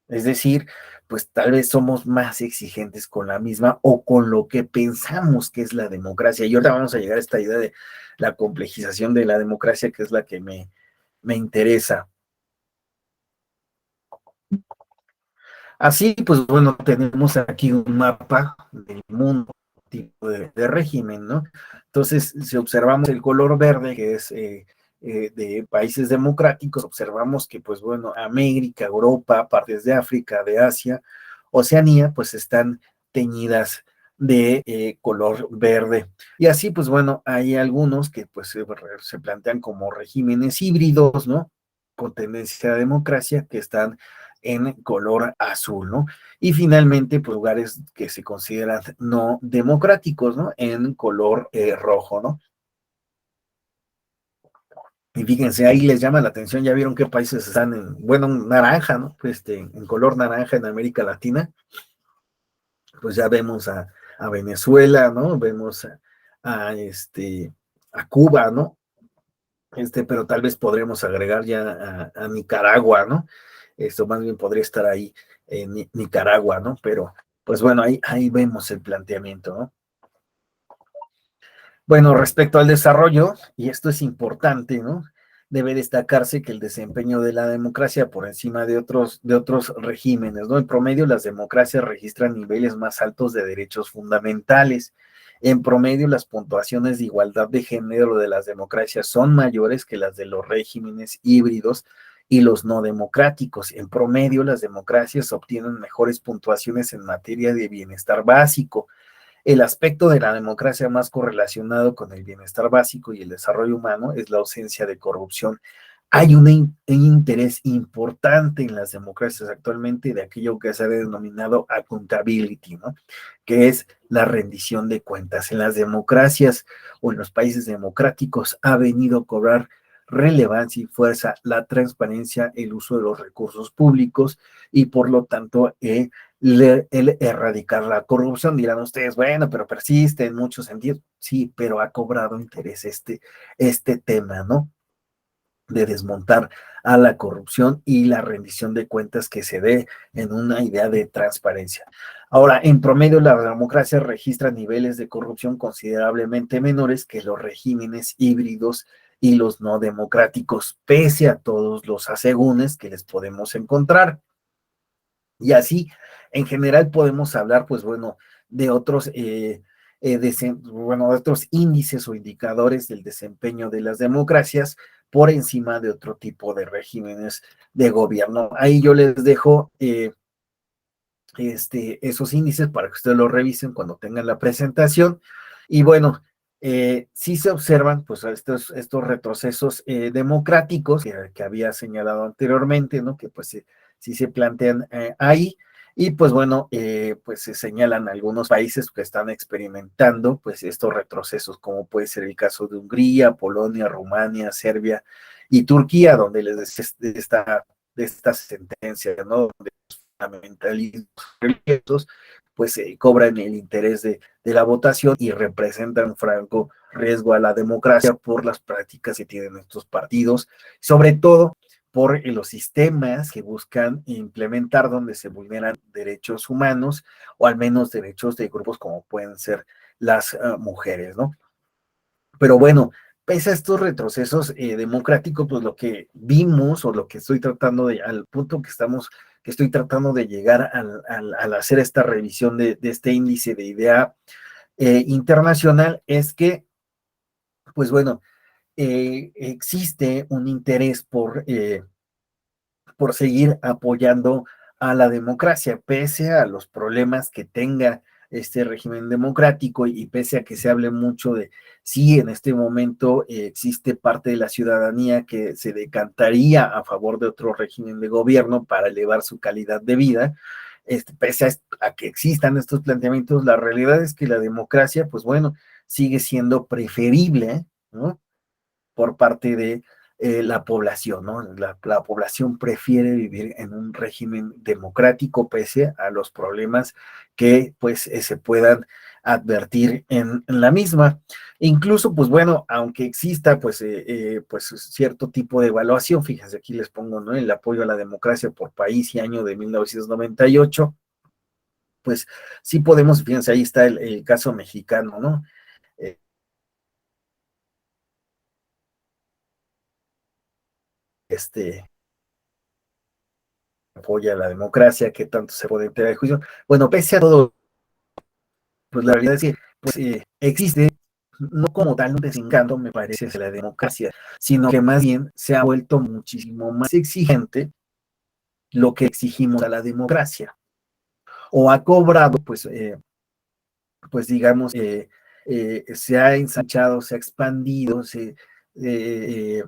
Es decir, pues tal vez somos más exigentes con la misma o con lo que pensamos que es la democracia. Y ahora vamos a llegar a esta idea de la complejización de la democracia, que es la que me interesa. Así, pues bueno, tenemos aquí un mapa del mundo, tipo de régimen, ¿no? Entonces, si observamos el color verde, que es de países democráticos, observamos que, pues bueno, América, Europa, partes de África, de Asia, Oceanía, pues están teñidas de color verde. Y así, pues bueno, hay algunos que pues se plantean como regímenes híbridos, ¿no? Con tendencia a democracia, que están en color azul, ¿no? Y finalmente, pues lugares que se consideran no democráticos, ¿no? En color rojo, ¿no? Y fíjense, ahí les llama la atención, ya vieron qué países están en, bueno, naranja, ¿no? Pues en color naranja en América Latina, pues ya vemos a Venezuela, ¿no? Vemos a Cuba, ¿no? Pero tal vez podremos agregar ya a Nicaragua, ¿no? Esto más bien podría estar ahí en Nicaragua, ¿no? Pero, pues bueno, ahí vemos el planteamiento, ¿no? Bueno, respecto al desarrollo, y esto es importante, ¿no? Debe destacarse que el desempeño de la democracia por encima de otros regímenes, ¿no? En promedio, las democracias registran niveles más altos de derechos fundamentales. En promedio, las puntuaciones de igualdad de género de las democracias son mayores que las de los regímenes híbridos y los no democráticos. En promedio, las democracias obtienen mejores puntuaciones en materia de bienestar básico. El aspecto de la democracia más correlacionado con el bienestar básico y el desarrollo humano es la ausencia de corrupción. Hay un interés importante en las democracias actualmente de aquello que se ha denominado accountability, ¿no? Que es la rendición de cuentas. En las democracias o en los países democráticos ha venido a cobrar relevancia y fuerza la transparencia, el uso de los recursos públicos y por lo tanto el erradicar la corrupción. Dirán ustedes, bueno, pero persiste en muchos sentidos. Sí, pero ha cobrado interés este tema, ¿no? De desmontar a la corrupción y la rendición de cuentas que se dé en una idea de transparencia. Ahora, en promedio, la democracia registra niveles de corrupción considerablemente menores que los regímenes híbridos y los no democráticos, pese a todos los asegúnes que les podemos encontrar. Y así, en general, podemos hablar, pues bueno, de otros, de otros índices o indicadores del desempeño de las democracias por encima de otro tipo de regímenes de gobierno. Ahí yo les dejo esos índices para que ustedes los revisen cuando tengan la presentación. Y bueno, sí se observan pues estos retrocesos democráticos que había señalado anteriormente, ¿no? Que pues sí se plantean ahí. Y pues bueno, pues se señalan algunos países que están experimentando pues estos retrocesos, como puede ser el caso de Hungría, Polonia, Rumania, Serbia y Turquía, donde les de esta sentencia, ¿no? Donde los fundamentalismos religiosos pues cobran el interés de la votación y representan un franco riesgo a la democracia por las prácticas que tienen estos partidos, sobre todo por los sistemas que buscan implementar donde se vulneran derechos humanos o al menos derechos de grupos como pueden ser las mujeres, ¿no? Pero bueno, pese a estos retrocesos democráticos, pues lo que vimos o lo que estoy tratando al punto que estoy tratando de llegar al hacer esta revisión de este índice de idea internacional es que, pues bueno, existe un interés por seguir apoyando a la democracia, pese a los problemas que tenga este régimen democrático y pese a que se hable mucho de si en este momento existe parte de la ciudadanía que se decantaría a favor de otro régimen de gobierno para elevar su calidad de vida, pese a que existan estos planteamientos, la realidad es que la democracia, pues bueno, sigue siendo preferible, ¿no? por parte de la población, ¿no? La población prefiere vivir en un régimen democrático pese a los problemas que pues se puedan advertir en la misma. Incluso, pues bueno, aunque exista pues cierto tipo de evaluación, fíjense, aquí les pongo, ¿no? El apoyo a la democracia por país y año de 1998, pues sí podemos, fíjense, ahí está el caso mexicano, ¿no? Este apoya a la democracia, que tanto se puede entrar de juicio. Bueno, pese a todo, pues la realidad es que pues, existe no como tal un desencanto, me parece, de la democracia, sino que más bien se ha vuelto muchísimo más exigente lo que exigimos a la democracia, o ha cobrado, pues digamos, se ha ensanchado, se ha expandido, eh,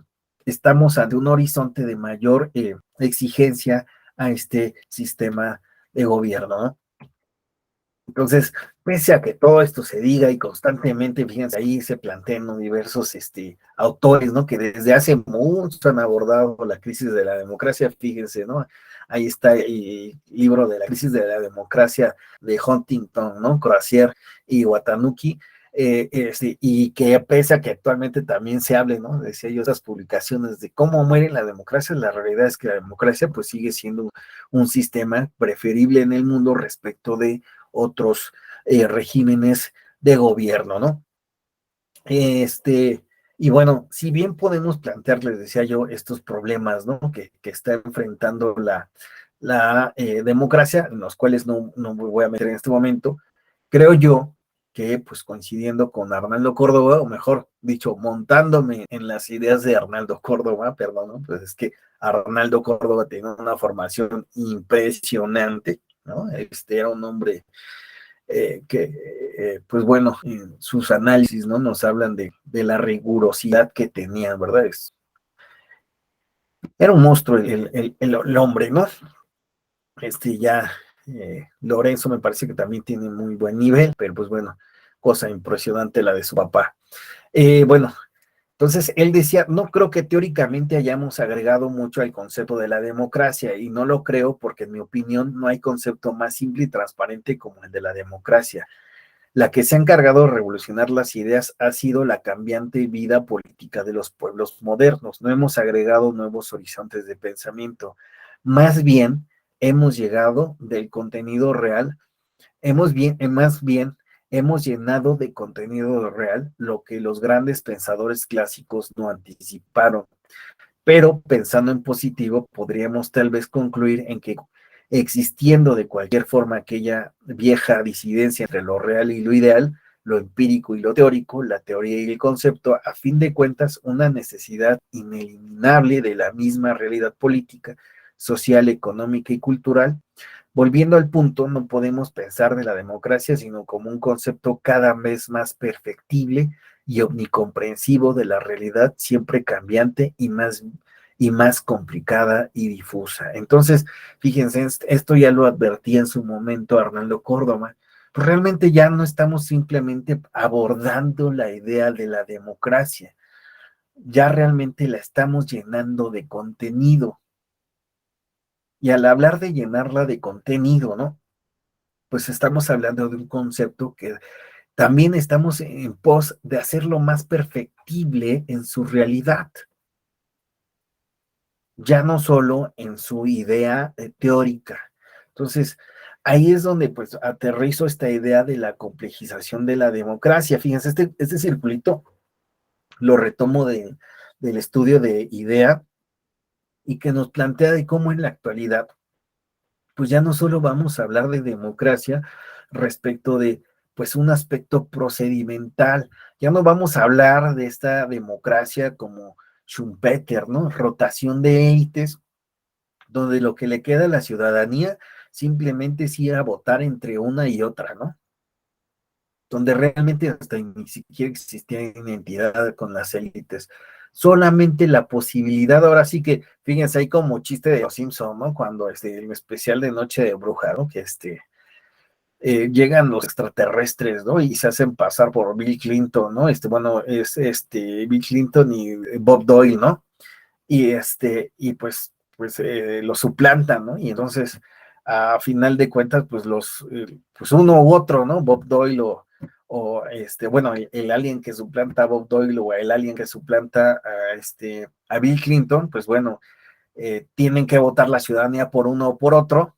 estamos ante un horizonte de mayor exigencia a este sistema de gobierno, ¿no? Entonces, pese a que todo esto se diga y constantemente, fíjense, ahí se plantean diversos autores, ¿no? Que desde hace mucho han abordado la crisis de la democracia, fíjense, ¿no? Ahí está el libro de la crisis de la democracia de Huntington, ¿no? Crozier y Watanuki, y que pese a que actualmente también se hable, ¿no? Decía yo, esas publicaciones de cómo muere la democracia, la realidad es que la democracia pues sigue siendo un sistema preferible en el mundo respecto de otros regímenes de gobierno, ¿no? Y bueno, si bien podemos plantear, les decía yo, estos problemas, ¿no? Que está enfrentando la democracia, en los cuales no me voy a meter en este momento, creo yo que, pues coincidiendo con Arnaldo Córdoba, o mejor dicho, montándome en las ideas de Arnaldo Córdoba, perdón, ¿no? Pues es que Arnaldo Córdoba tiene una formación impresionante, ¿no? Era un hombre pues bueno, en sus análisis, ¿no? Nos hablan de la rigurosidad que tenían, ¿verdad? Era un monstruo el hombre, ¿no? Ya Lorenzo me parece que también tiene muy buen nivel, pero pues bueno, cosa impresionante la de su papá. Bueno, entonces él decía, no creo que teóricamente hayamos agregado mucho al concepto de la democracia, y no lo creo porque en mi opinión no hay concepto más simple y transparente como el de la democracia. La que se ha encargado de revolucionar las ideas ha sido la cambiante vida política de los pueblos modernos. No hemos agregado nuevos horizontes de pensamiento. Más bien, hemos llegado del contenido real, más bien, hemos llenado de contenido real lo que los grandes pensadores clásicos no anticiparon. Pero pensando en positivo, podríamos tal vez concluir en que existiendo de cualquier forma aquella vieja disidencia entre lo real y lo ideal, lo empírico y lo teórico, la teoría y el concepto, a fin de cuentas, una necesidad ineliminable de la misma realidad política, social, económica y cultural. Volviendo al punto, no podemos pensar de la democracia sino como un concepto cada vez más perfectible y omnicomprensivo de la realidad siempre cambiante y más complicada y difusa. Entonces, fíjense, esto ya lo advertí en su momento Arnaldo Córdoba, pues realmente ya no estamos simplemente abordando la idea de la democracia, ya realmente la estamos llenando de contenido. Y al hablar de llenarla de contenido, ¿no? Pues estamos hablando de un concepto que también estamos en pos de hacerlo más perfectible en su realidad, ya no solo en su idea teórica. Entonces, ahí es donde pues aterrizo esta idea de la complejización de la democracia. Fíjense, este circulito lo retomo del estudio de IDEA y que nos plantea de cómo en la actualidad, pues ya no solo vamos a hablar de democracia respecto de pues un aspecto procedimental, ya no vamos a hablar de esta democracia como Schumpeter, ¿no? Rotación de élites, donde lo que le queda a la ciudadanía simplemente es ir a votar entre una y otra, ¿no? Donde realmente hasta ni siquiera existía identidad con las élites. Solamente la posibilidad, ahora sí que, fíjense, ahí como chiste de los Simpson, ¿no? Cuando el especial de Noche de Bruja, ¿no? Que llegan los extraterrestres, ¿no? Y se hacen pasar por Bill Clinton, ¿no? Bueno, es Bill Clinton y Bob Doyle, ¿no? Y pues lo suplantan, ¿no? Y entonces, a final de cuentas, pues pues uno u otro, ¿no? Bob Doyle bueno, el alien que suplanta a Bob Doyle o el alien que suplanta a Bill Clinton, pues bueno, tienen que votar la ciudadanía por uno o por otro,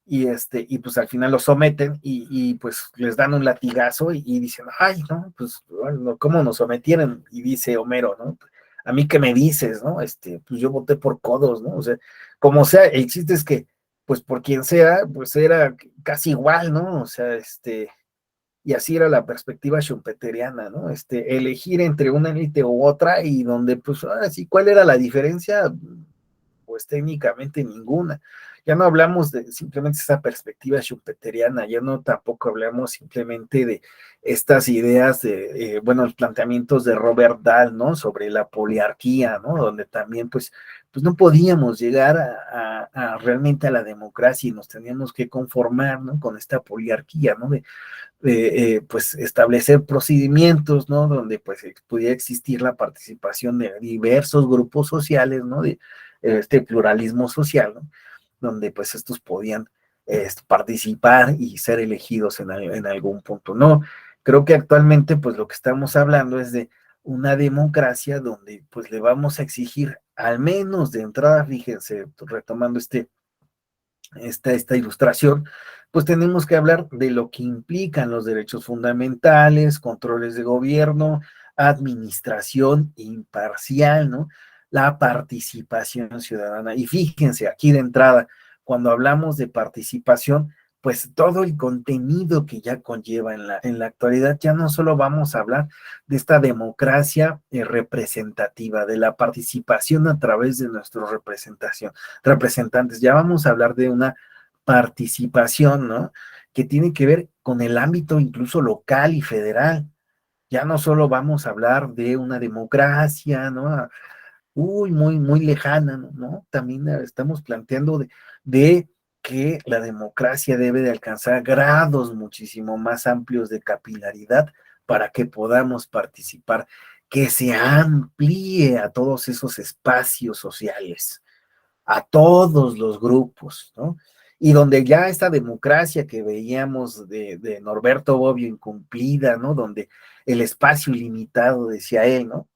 y pues al final lo someten y pues les dan un latigazo y dicen, ay, no, pues, bueno, ¿cómo nos sometieron? Y dice Homero, ¿no? A mí qué me dices, ¿no? Pues yo voté por codos, ¿no? O sea, como sea, el chiste es que, pues por quien sea, pues era casi igual, ¿no? O sea, y así era la perspectiva schumpeteriana, ¿no? Elegir entre una élite u otra y donde, pues, ahora sí, ¿cuál era la diferencia? Pues técnicamente ninguna. Ya no hablamos de simplemente esa perspectiva schumpeteriana, ya no tampoco hablamos simplemente de estas ideas de, bueno, los planteamientos de Robert Dahl, ¿no? Sobre la poliarquía, ¿no? Donde también, pues no podíamos llegar a realmente a la democracia y nos teníamos que conformar, ¿no? Con esta poliarquía, ¿no? Pues establecer procedimientos, ¿no? Donde pues pudiera existir la participación de diversos grupos sociales, ¿no? De este pluralismo social, ¿no? Donde pues estos podían participar y ser elegidos en algún punto, ¿no? Creo que actualmente pues lo que estamos hablando es de una democracia donde pues le vamos a exigir al menos de entrada, fíjense, retomando esta ilustración, pues tenemos que hablar de lo que implican los derechos fundamentales, controles de gobierno, administración imparcial, ¿no? La participación ciudadana. Y fíjense, aquí de entrada, cuando hablamos de participación, pues todo el contenido que ya conlleva en la actualidad, ya no solo vamos a hablar de esta democracia representativa, de la participación a través de nuestra representantes, ya vamos a hablar de una participación, ¿no? Que tiene que ver con el ámbito incluso local y federal. Ya no solo vamos a hablar de una democracia, ¿no? Muy, muy lejana, ¿no? También estamos planteando de que la democracia debe de alcanzar grados muchísimo más amplios de capilaridad para que podamos participar, que se amplíe a todos esos espacios sociales, a todos los grupos, ¿no? Y donde ya esta democracia que veíamos de Norberto Bobbio incumplida, ¿no? Donde el espacio ilimitado, decía él, ¿no?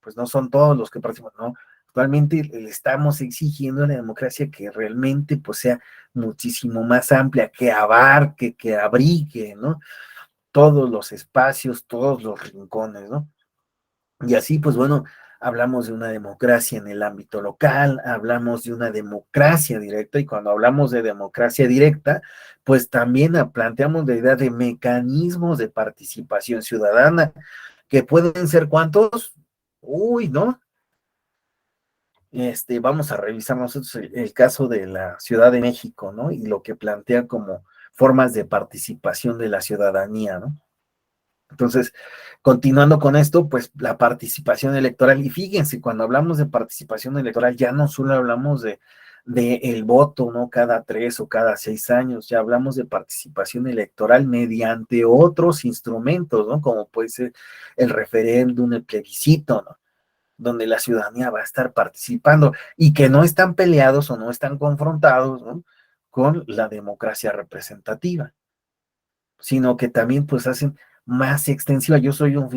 Pues no son todos los que participan, ¿no? Actualmente le estamos exigiendo una democracia que realmente pues sea muchísimo más amplia, que abarque, que abrigue, ¿no? Todos los espacios, todos los rincones, ¿no? Y así, pues bueno, hablamos de una democracia en el ámbito local, hablamos de una democracia directa, y cuando hablamos de democracia directa, pues también planteamos la idea de mecanismos de participación ciudadana, que pueden ser ¿cuántos? Uy, ¿no? Vamos a revisar nosotros el caso de la Ciudad de México, ¿no? Y lo que plantea como formas de participación de la ciudadanía, ¿no? Entonces, continuando con esto, pues la participación electoral, y fíjense, cuando hablamos de participación electoral, ya no solo hablamos de el voto, ¿no? Cada 3 o cada 6 años, ya hablamos de participación electoral mediante otros instrumentos, ¿no? Como puede ser el referéndum, el plebiscito, ¿no? Donde la ciudadanía va a estar participando y que no están peleados o no están confrontados, ¿no? Con la democracia representativa, sino que también pues hacen más extensiva. Yo soy un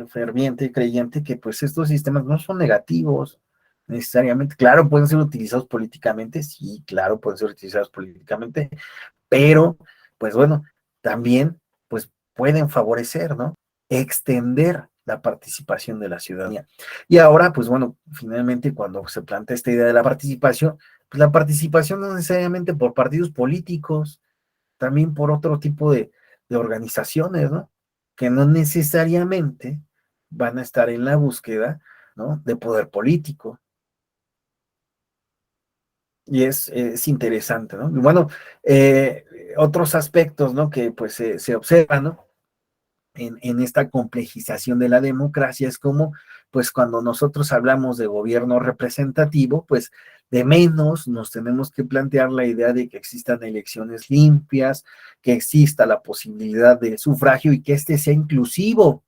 ferviente creyente que pues estos sistemas no son negativos necesariamente. Claro, pueden ser utilizados políticamente, sí, claro, pueden ser utilizados políticamente, pero pues bueno, también pues pueden favorecer, ¿no? Extender la participación de la ciudadanía. Y ahora, pues bueno, finalmente cuando se plantea esta idea de la participación, pues la participación no necesariamente por partidos políticos, también por otro tipo de organizaciones, ¿no? Que no necesariamente van a estar en la búsqueda, ¿no? De poder político. Y es interesante, ¿no? Y bueno, otros aspectos, ¿no? Que pues se observan, ¿no? en esta complejización de la democracia es como, pues cuando nosotros hablamos de gobierno representativo, pues de menos nos tenemos que plantear la idea de que existan elecciones limpias, que exista la posibilidad del sufragio y que este sea inclusivo,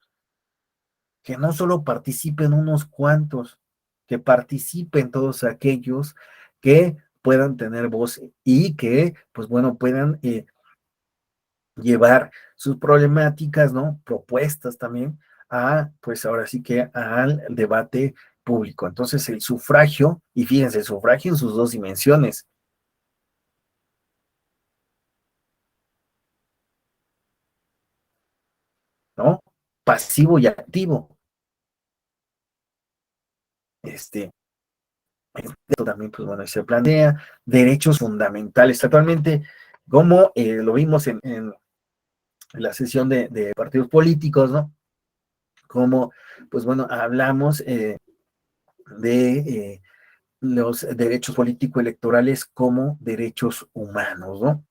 que no solo participen unos cuantos, que participen todos aquellos que puedan tener voz y que, pues bueno, puedan llevar sus problemáticas, ¿no? Propuestas también pues ahora sí que al debate público. Entonces el sufragio, y fíjense, el sufragio en sus dos dimensiones, ¿no? Pasivo y activo. Esto también, pues bueno, se plantea derechos fundamentales. Actualmente, como lo vimos en la sesión de partidos políticos, ¿no? Como, pues bueno, hablamos de los derechos político-electorales como derechos humanos, ¿no?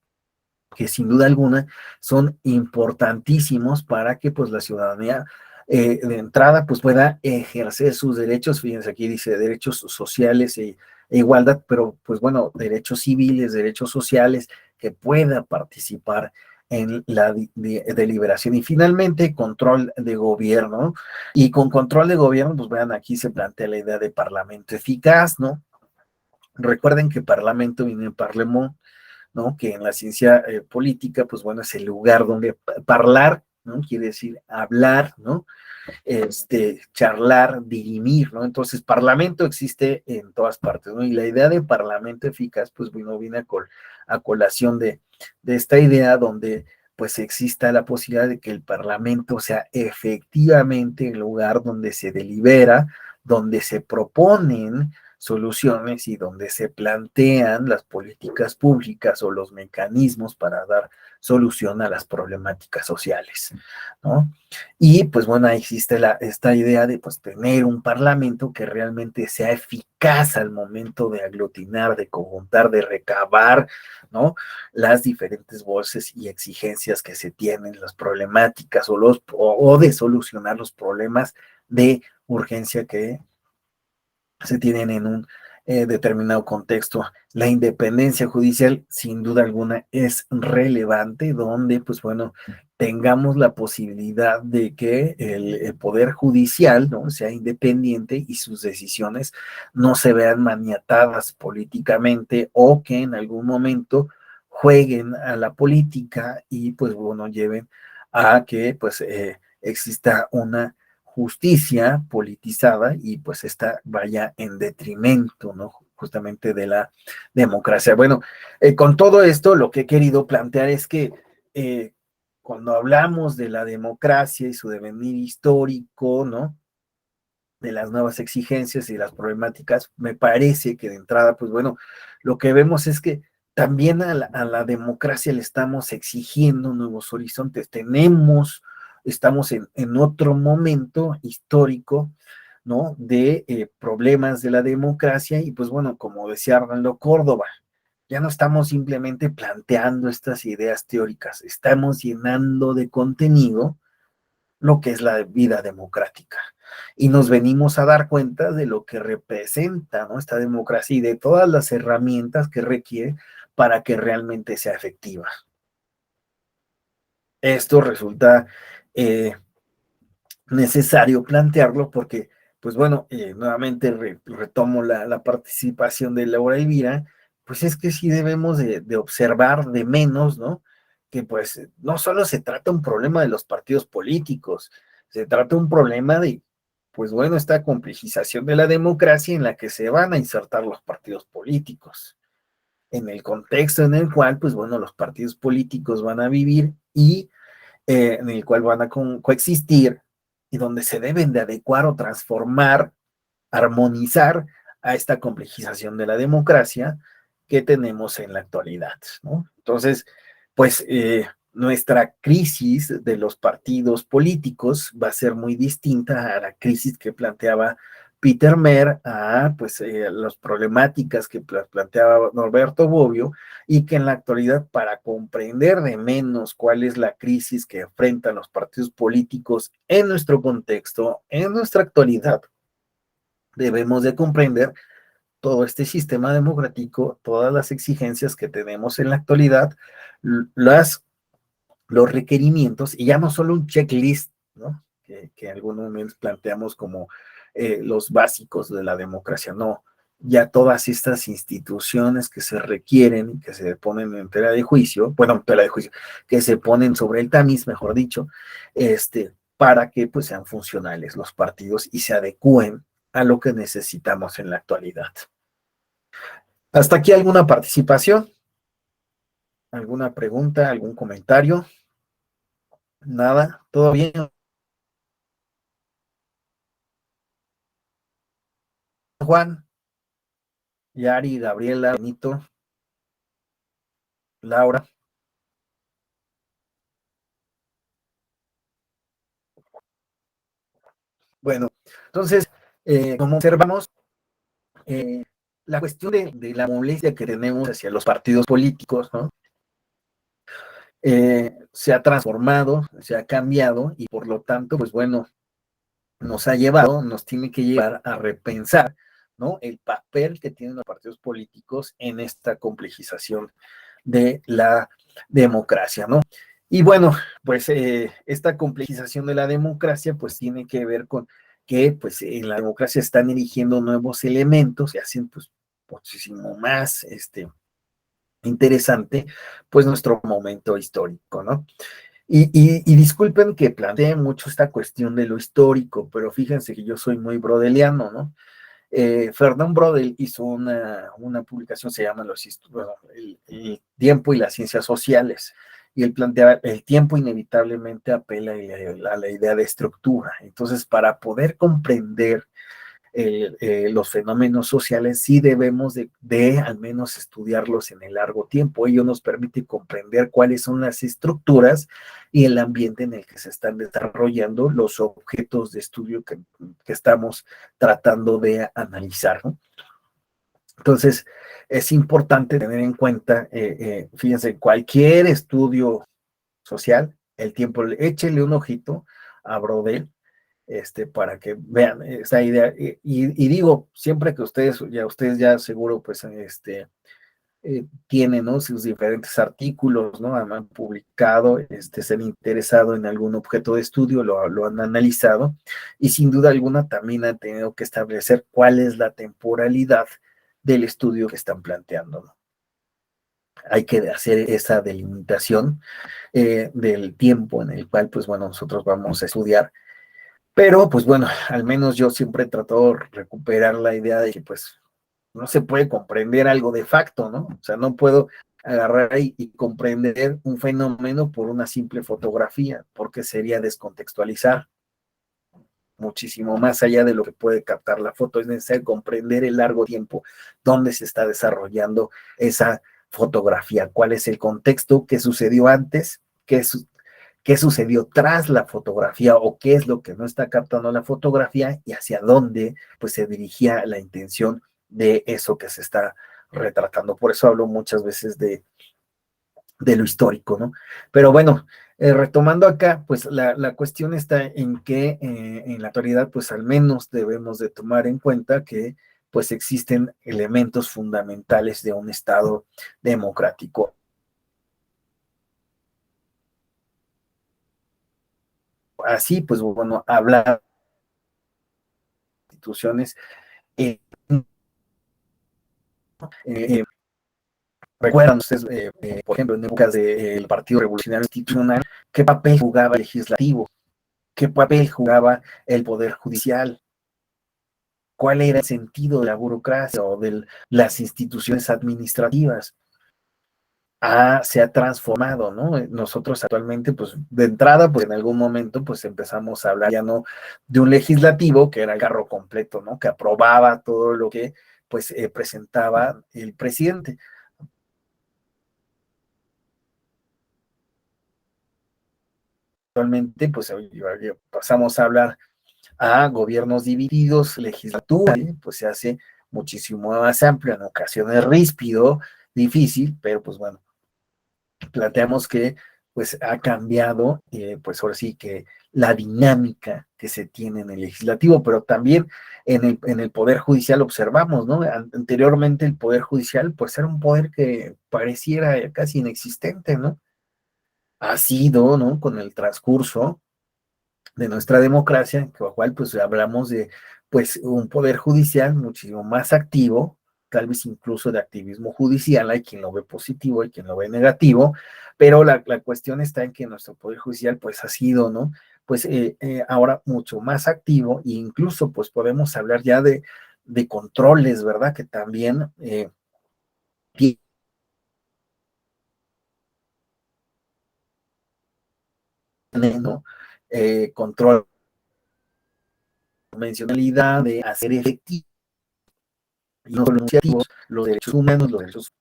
Que sin duda alguna son importantísimos para que pues la ciudadanía de entrada pues pueda ejercer sus derechos. Fíjense, aquí dice derechos sociales e igualdad, pero pues bueno, derechos civiles, derechos sociales, que pueda participar en la deliberación. Y finalmente, control de gobierno. Y con control de gobierno, pues vean, aquí se plantea la idea de parlamento eficaz, ¿no? Recuerden que parlamento viene de parlement, ¿no? Que en la ciencia política, pues bueno, es el lugar donde hablar, ¿no? Quiere decir hablar, ¿no? Charlar, dirimir, ¿no? Entonces, parlamento existe en todas partes, ¿no? Y la idea de parlamento eficaz, pues bueno, viene a colación de esta idea donde pues exista la posibilidad de que el parlamento sea efectivamente el lugar donde se delibera, donde se proponen soluciones y donde se plantean las políticas públicas o los mecanismos para dar solución a las problemáticas sociales, ¿no? Y pues bueno, ahí existe esta idea de pues tener un parlamento que realmente sea eficaz al momento de aglutinar, de conjuntar, de recabar, ¿no? Las diferentes voces y exigencias que se tienen, las problemáticas o de solucionar los problemas de urgencia que se tienen en un determinado contexto. La independencia judicial, sin duda alguna, es relevante, donde, pues bueno, tengamos la posibilidad de que el poder judicial, ¿no? Sea independiente y sus decisiones no se vean maniatadas políticamente o que en algún momento jueguen a la política y, pues bueno, lleven a que, pues, exista una justicia politizada y pues esta vaya en detrimento, ¿no? Justamente de la democracia. Bueno, con todo esto lo que he querido plantear es que cuando hablamos de la democracia y su devenir histórico, ¿no? De las nuevas exigencias y las problemáticas, me parece que de entrada, pues bueno, lo que vemos es que también a la democracia le estamos exigiendo nuevos horizontes. Estamos en otro momento histórico, ¿no? De problemas de la democracia y pues bueno, como decía Arnaldo Córdoba, ya no estamos simplemente planteando estas ideas teóricas, estamos llenando de contenido lo que es la vida democrática. Y nos venimos a dar cuenta de lo que representa, ¿no? Esta democracia y de todas las herramientas que requiere para que realmente sea efectiva. Esto resulta necesario plantearlo porque, pues bueno, nuevamente retomo la participación de Laura Elvira, pues es que sí debemos de observar de menos, ¿no? Que pues no solo se trata un problema de los partidos políticos, se trata un problema de, pues bueno, esta complejización de la democracia en la que se van a insertar los partidos políticos, en el contexto en el cual, pues bueno, los partidos políticos van a vivir y en el cual van a coexistir y donde se deben de adecuar o transformar, armonizar a esta complejización de la democracia que tenemos en la actualidad, ¿no? Entonces, pues nuestra crisis de los partidos políticos va a ser muy distinta a la crisis que planteaba Peter Mer a pues, las problemáticas que planteaba Norberto Bobbio, y que en la actualidad, para comprender de menos cuál es la crisis que enfrentan los partidos políticos en nuestro contexto, en nuestra actualidad, debemos de comprender todo este sistema democrático, todas las exigencias que tenemos en la actualidad, los requerimientos, y ya no solo un checklist, ¿no? Que en algunos momentos planteamos como los básicos de la democracia, no, ya todas estas instituciones que se requieren, que se ponen en tela de juicio, bueno, tela de juicio, que se ponen sobre el tamiz, mejor dicho, para que pues sean funcionales los partidos y se adecúen a lo que necesitamos en la actualidad. ¿Hasta aquí alguna participación? ¿Alguna pregunta? ¿Algún comentario? Nada, ¿todo bien? Juan, Yari, Gabriela, Benito, Laura. Bueno, entonces, como observamos, la cuestión de la molestia que tenemos hacia los partidos políticos, ¿no? Se ha transformado, se ha cambiado, y por lo tanto, pues bueno, nos tiene que llevar a repensar, ¿no? El papel que tienen los partidos políticos en esta complejización de la democracia, ¿no? Y bueno, pues esta complejización de la democracia pues tiene que ver con que pues en la democracia están erigiendo nuevos elementos y hacen pues muchísimo más interesante pues nuestro momento histórico, ¿no? Y disculpen que plantee mucho esta cuestión de lo histórico, pero fíjense que yo soy muy brodeliano, ¿no? Fernand Brodel hizo una publicación, se llama bueno, el tiempo y las ciencias sociales, y él planteaba, el tiempo inevitablemente apela a la idea de estructura. Entonces, para poder comprender los fenómenos sociales, sí debemos de al menos estudiarlos en el largo tiempo. Ello nos permite comprender cuáles son las estructuras y el ambiente en el que se están desarrollando los objetos de estudio que estamos tratando de analizar, ¿no? Entonces, es importante tener en cuenta, fíjense, cualquier estudio social, el tiempo, échele un ojito a Brodel, para que vean esta idea. Y digo, siempre que ustedes ya seguro, pues, tienen, ¿no? Sus diferentes artículos, ¿no? Han publicado, se han interesado en algún objeto de estudio, lo han analizado, y sin duda alguna también han tenido que establecer cuál es la temporalidad del estudio que están planteando, ¿no? Hay que hacer esa delimitación del tiempo en el cual, pues bueno, nosotros vamos a estudiar. Pero, pues bueno, al menos yo siempre he tratado de recuperar la idea de que, pues, no se puede comprender algo de facto, ¿no? O sea, no puedo agarrar y comprender un fenómeno por una simple fotografía, porque sería descontextualizar muchísimo más allá de lo que puede captar la foto. Es necesario comprender el largo tiempo donde se está desarrollando esa fotografía, cuál es el contexto, qué sucedió antes, qué sucedió tras la fotografía, o qué es lo que no está captando la fotografía y hacia dónde pues se dirigía la intención de eso que se está retratando. Por eso hablo muchas veces de lo histórico, ¿no? Pero bueno, retomando acá, pues la cuestión está en que en la actualidad, pues al menos debemos de tomar en cuenta que pues existen elementos fundamentales de un Estado democrático. Así, pues bueno, hablar de instituciones, eh, eh, recuerdan ustedes, por ejemplo, en épocas del Partido Revolucionario Institucional, qué papel jugaba el legislativo, qué papel jugaba el Poder Judicial, cuál era el sentido de la burocracia o de las instituciones administrativas. Se ha transformado, ¿no? Nosotros actualmente, pues de entrada, pues en algún momento, pues empezamos a hablar ya no de un legislativo que era el carro completo, ¿no? Que aprobaba todo lo que, pues, presentaba el presidente. Actualmente, pues pasamos a hablar a gobiernos divididos, legislatura, pues se hace muchísimo más amplio, en ocasiones ríspido, difícil, pero pues bueno, planteamos que pues ha cambiado, pues ahora sí que la dinámica que se tiene en el legislativo, pero también en el Poder Judicial observamos, ¿no? Anteriormente el Poder Judicial pues era un poder que pareciera casi inexistente, ¿no? Ha sido, ¿no? Con el transcurso de nuestra democracia, con lo cual pues hablamos de pues un poder judicial muchísimo más activo, tal vez incluso de activismo judicial, hay quien lo ve positivo, hay quien lo ve negativo, pero la cuestión está en que nuestro poder judicial pues ha sido, ¿no? Pues ahora mucho más activo e incluso pues podemos hablar ya de controles, ¿verdad? Que también tienen, ¿no? Control convencionalidad de hacer efectivo y no solo enunciativos, los derechos humanos, los derechos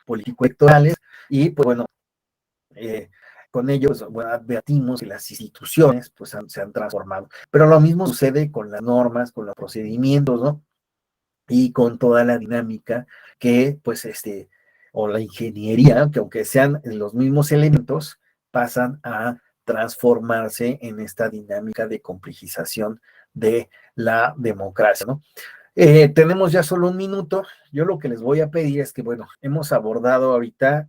político-electorales, y pues bueno, con ellos bueno, advertimos que las instituciones pues se han transformado. Pero lo mismo sucede con las normas, con los procedimientos, ¿no? Y con toda la dinámica que pues o la ingeniería, que aunque sean los mismos elementos, pasan a transformarse en esta dinámica de complejización de la democracia, ¿no? Tenemos ya solo un minuto. Yo lo que les voy a pedir es que, bueno, hemos abordado ahorita,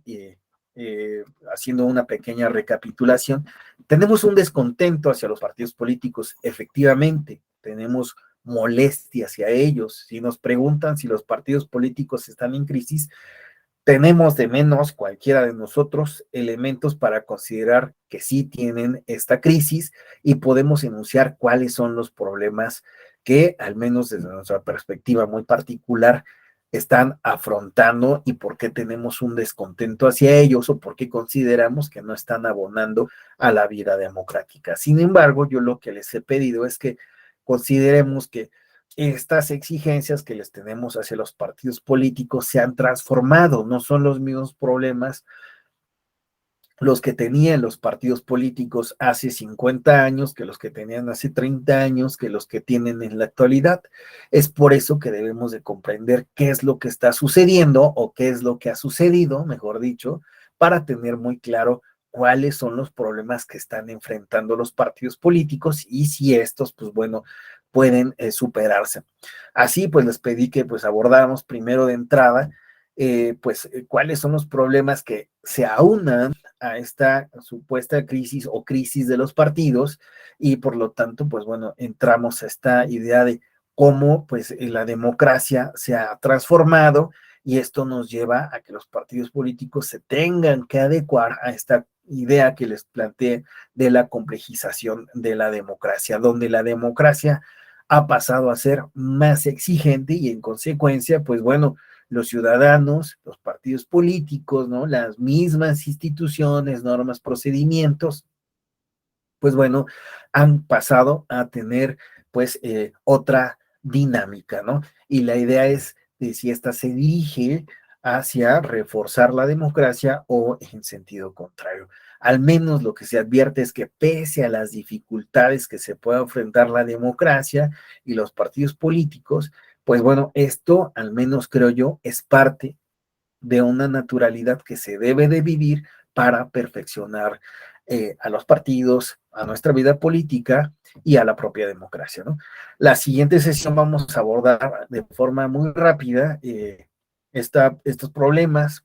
haciendo una pequeña recapitulación, tenemos un descontento hacia los partidos políticos, efectivamente, tenemos molestia hacia ellos. Si nos preguntan si los partidos políticos están en crisis, tenemos de menos cualquiera de nosotros elementos para considerar que sí tienen esta crisis y podemos enunciar cuáles son los problemas que, al menos desde nuestra perspectiva muy particular, están afrontando y por qué tenemos un descontento hacia ellos o por qué consideramos que no están abonando a la vida democrática. Sin embargo, yo lo que les he pedido es que consideremos que estas exigencias que les tenemos hacia los partidos políticos se han transformado, no son los mismos problemas los que tenían los partidos políticos hace 50 años, que los que tenían hace 30 años, que los que tienen en la actualidad. Es por eso que debemos de comprender qué es lo que está sucediendo o qué es lo que ha sucedido, mejor dicho, para tener muy claro cuáles son los problemas que están enfrentando los partidos políticos y si estos, pues bueno, pueden superarse. Así, pues les pedí que pues abordáramos primero de entrada, cuáles son los problemas que se aunan a esta supuesta crisis o crisis de los partidos y por lo tanto, pues bueno, entramos a esta idea de cómo pues la democracia se ha transformado y esto nos lleva a que los partidos políticos se tengan que adecuar a esta idea que les planteé de la complejización de la democracia, donde la democracia ha pasado a ser más exigente y en consecuencia, pues bueno, los ciudadanos, los partidos políticos, ¿no? Las mismas instituciones, normas, procedimientos, pues bueno, han pasado a tener pues otra dinámica, ¿no? Y la idea es de si esta se dirige hacia reforzar la democracia o en sentido contrario. Al menos lo que se advierte es que pese a las dificultades que se pueda enfrentar la democracia y los partidos políticos, pues bueno, esto al menos creo yo es parte de una naturalidad que se debe de vivir para perfeccionar a los partidos, a nuestra vida política y a la propia democracia, ¿no? La siguiente sesión vamos a abordar de forma muy rápida estos problemas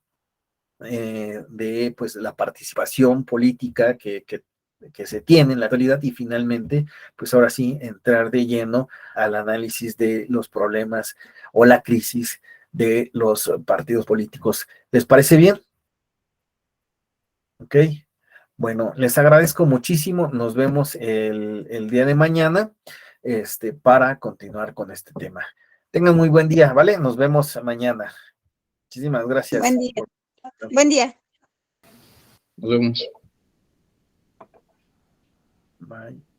de pues la participación política que se tiene en la actualidad y finalmente, pues ahora sí, entrar de lleno al análisis de los problemas o la crisis de los partidos políticos. ¿Les parece bien? Ok. Bueno, les agradezco muchísimo. Nos vemos el día de mañana para continuar con este tema. Tengan muy buen día, ¿vale? Nos vemos mañana. Muchísimas gracias. Buen día. Buen día. Nos vemos. Bye.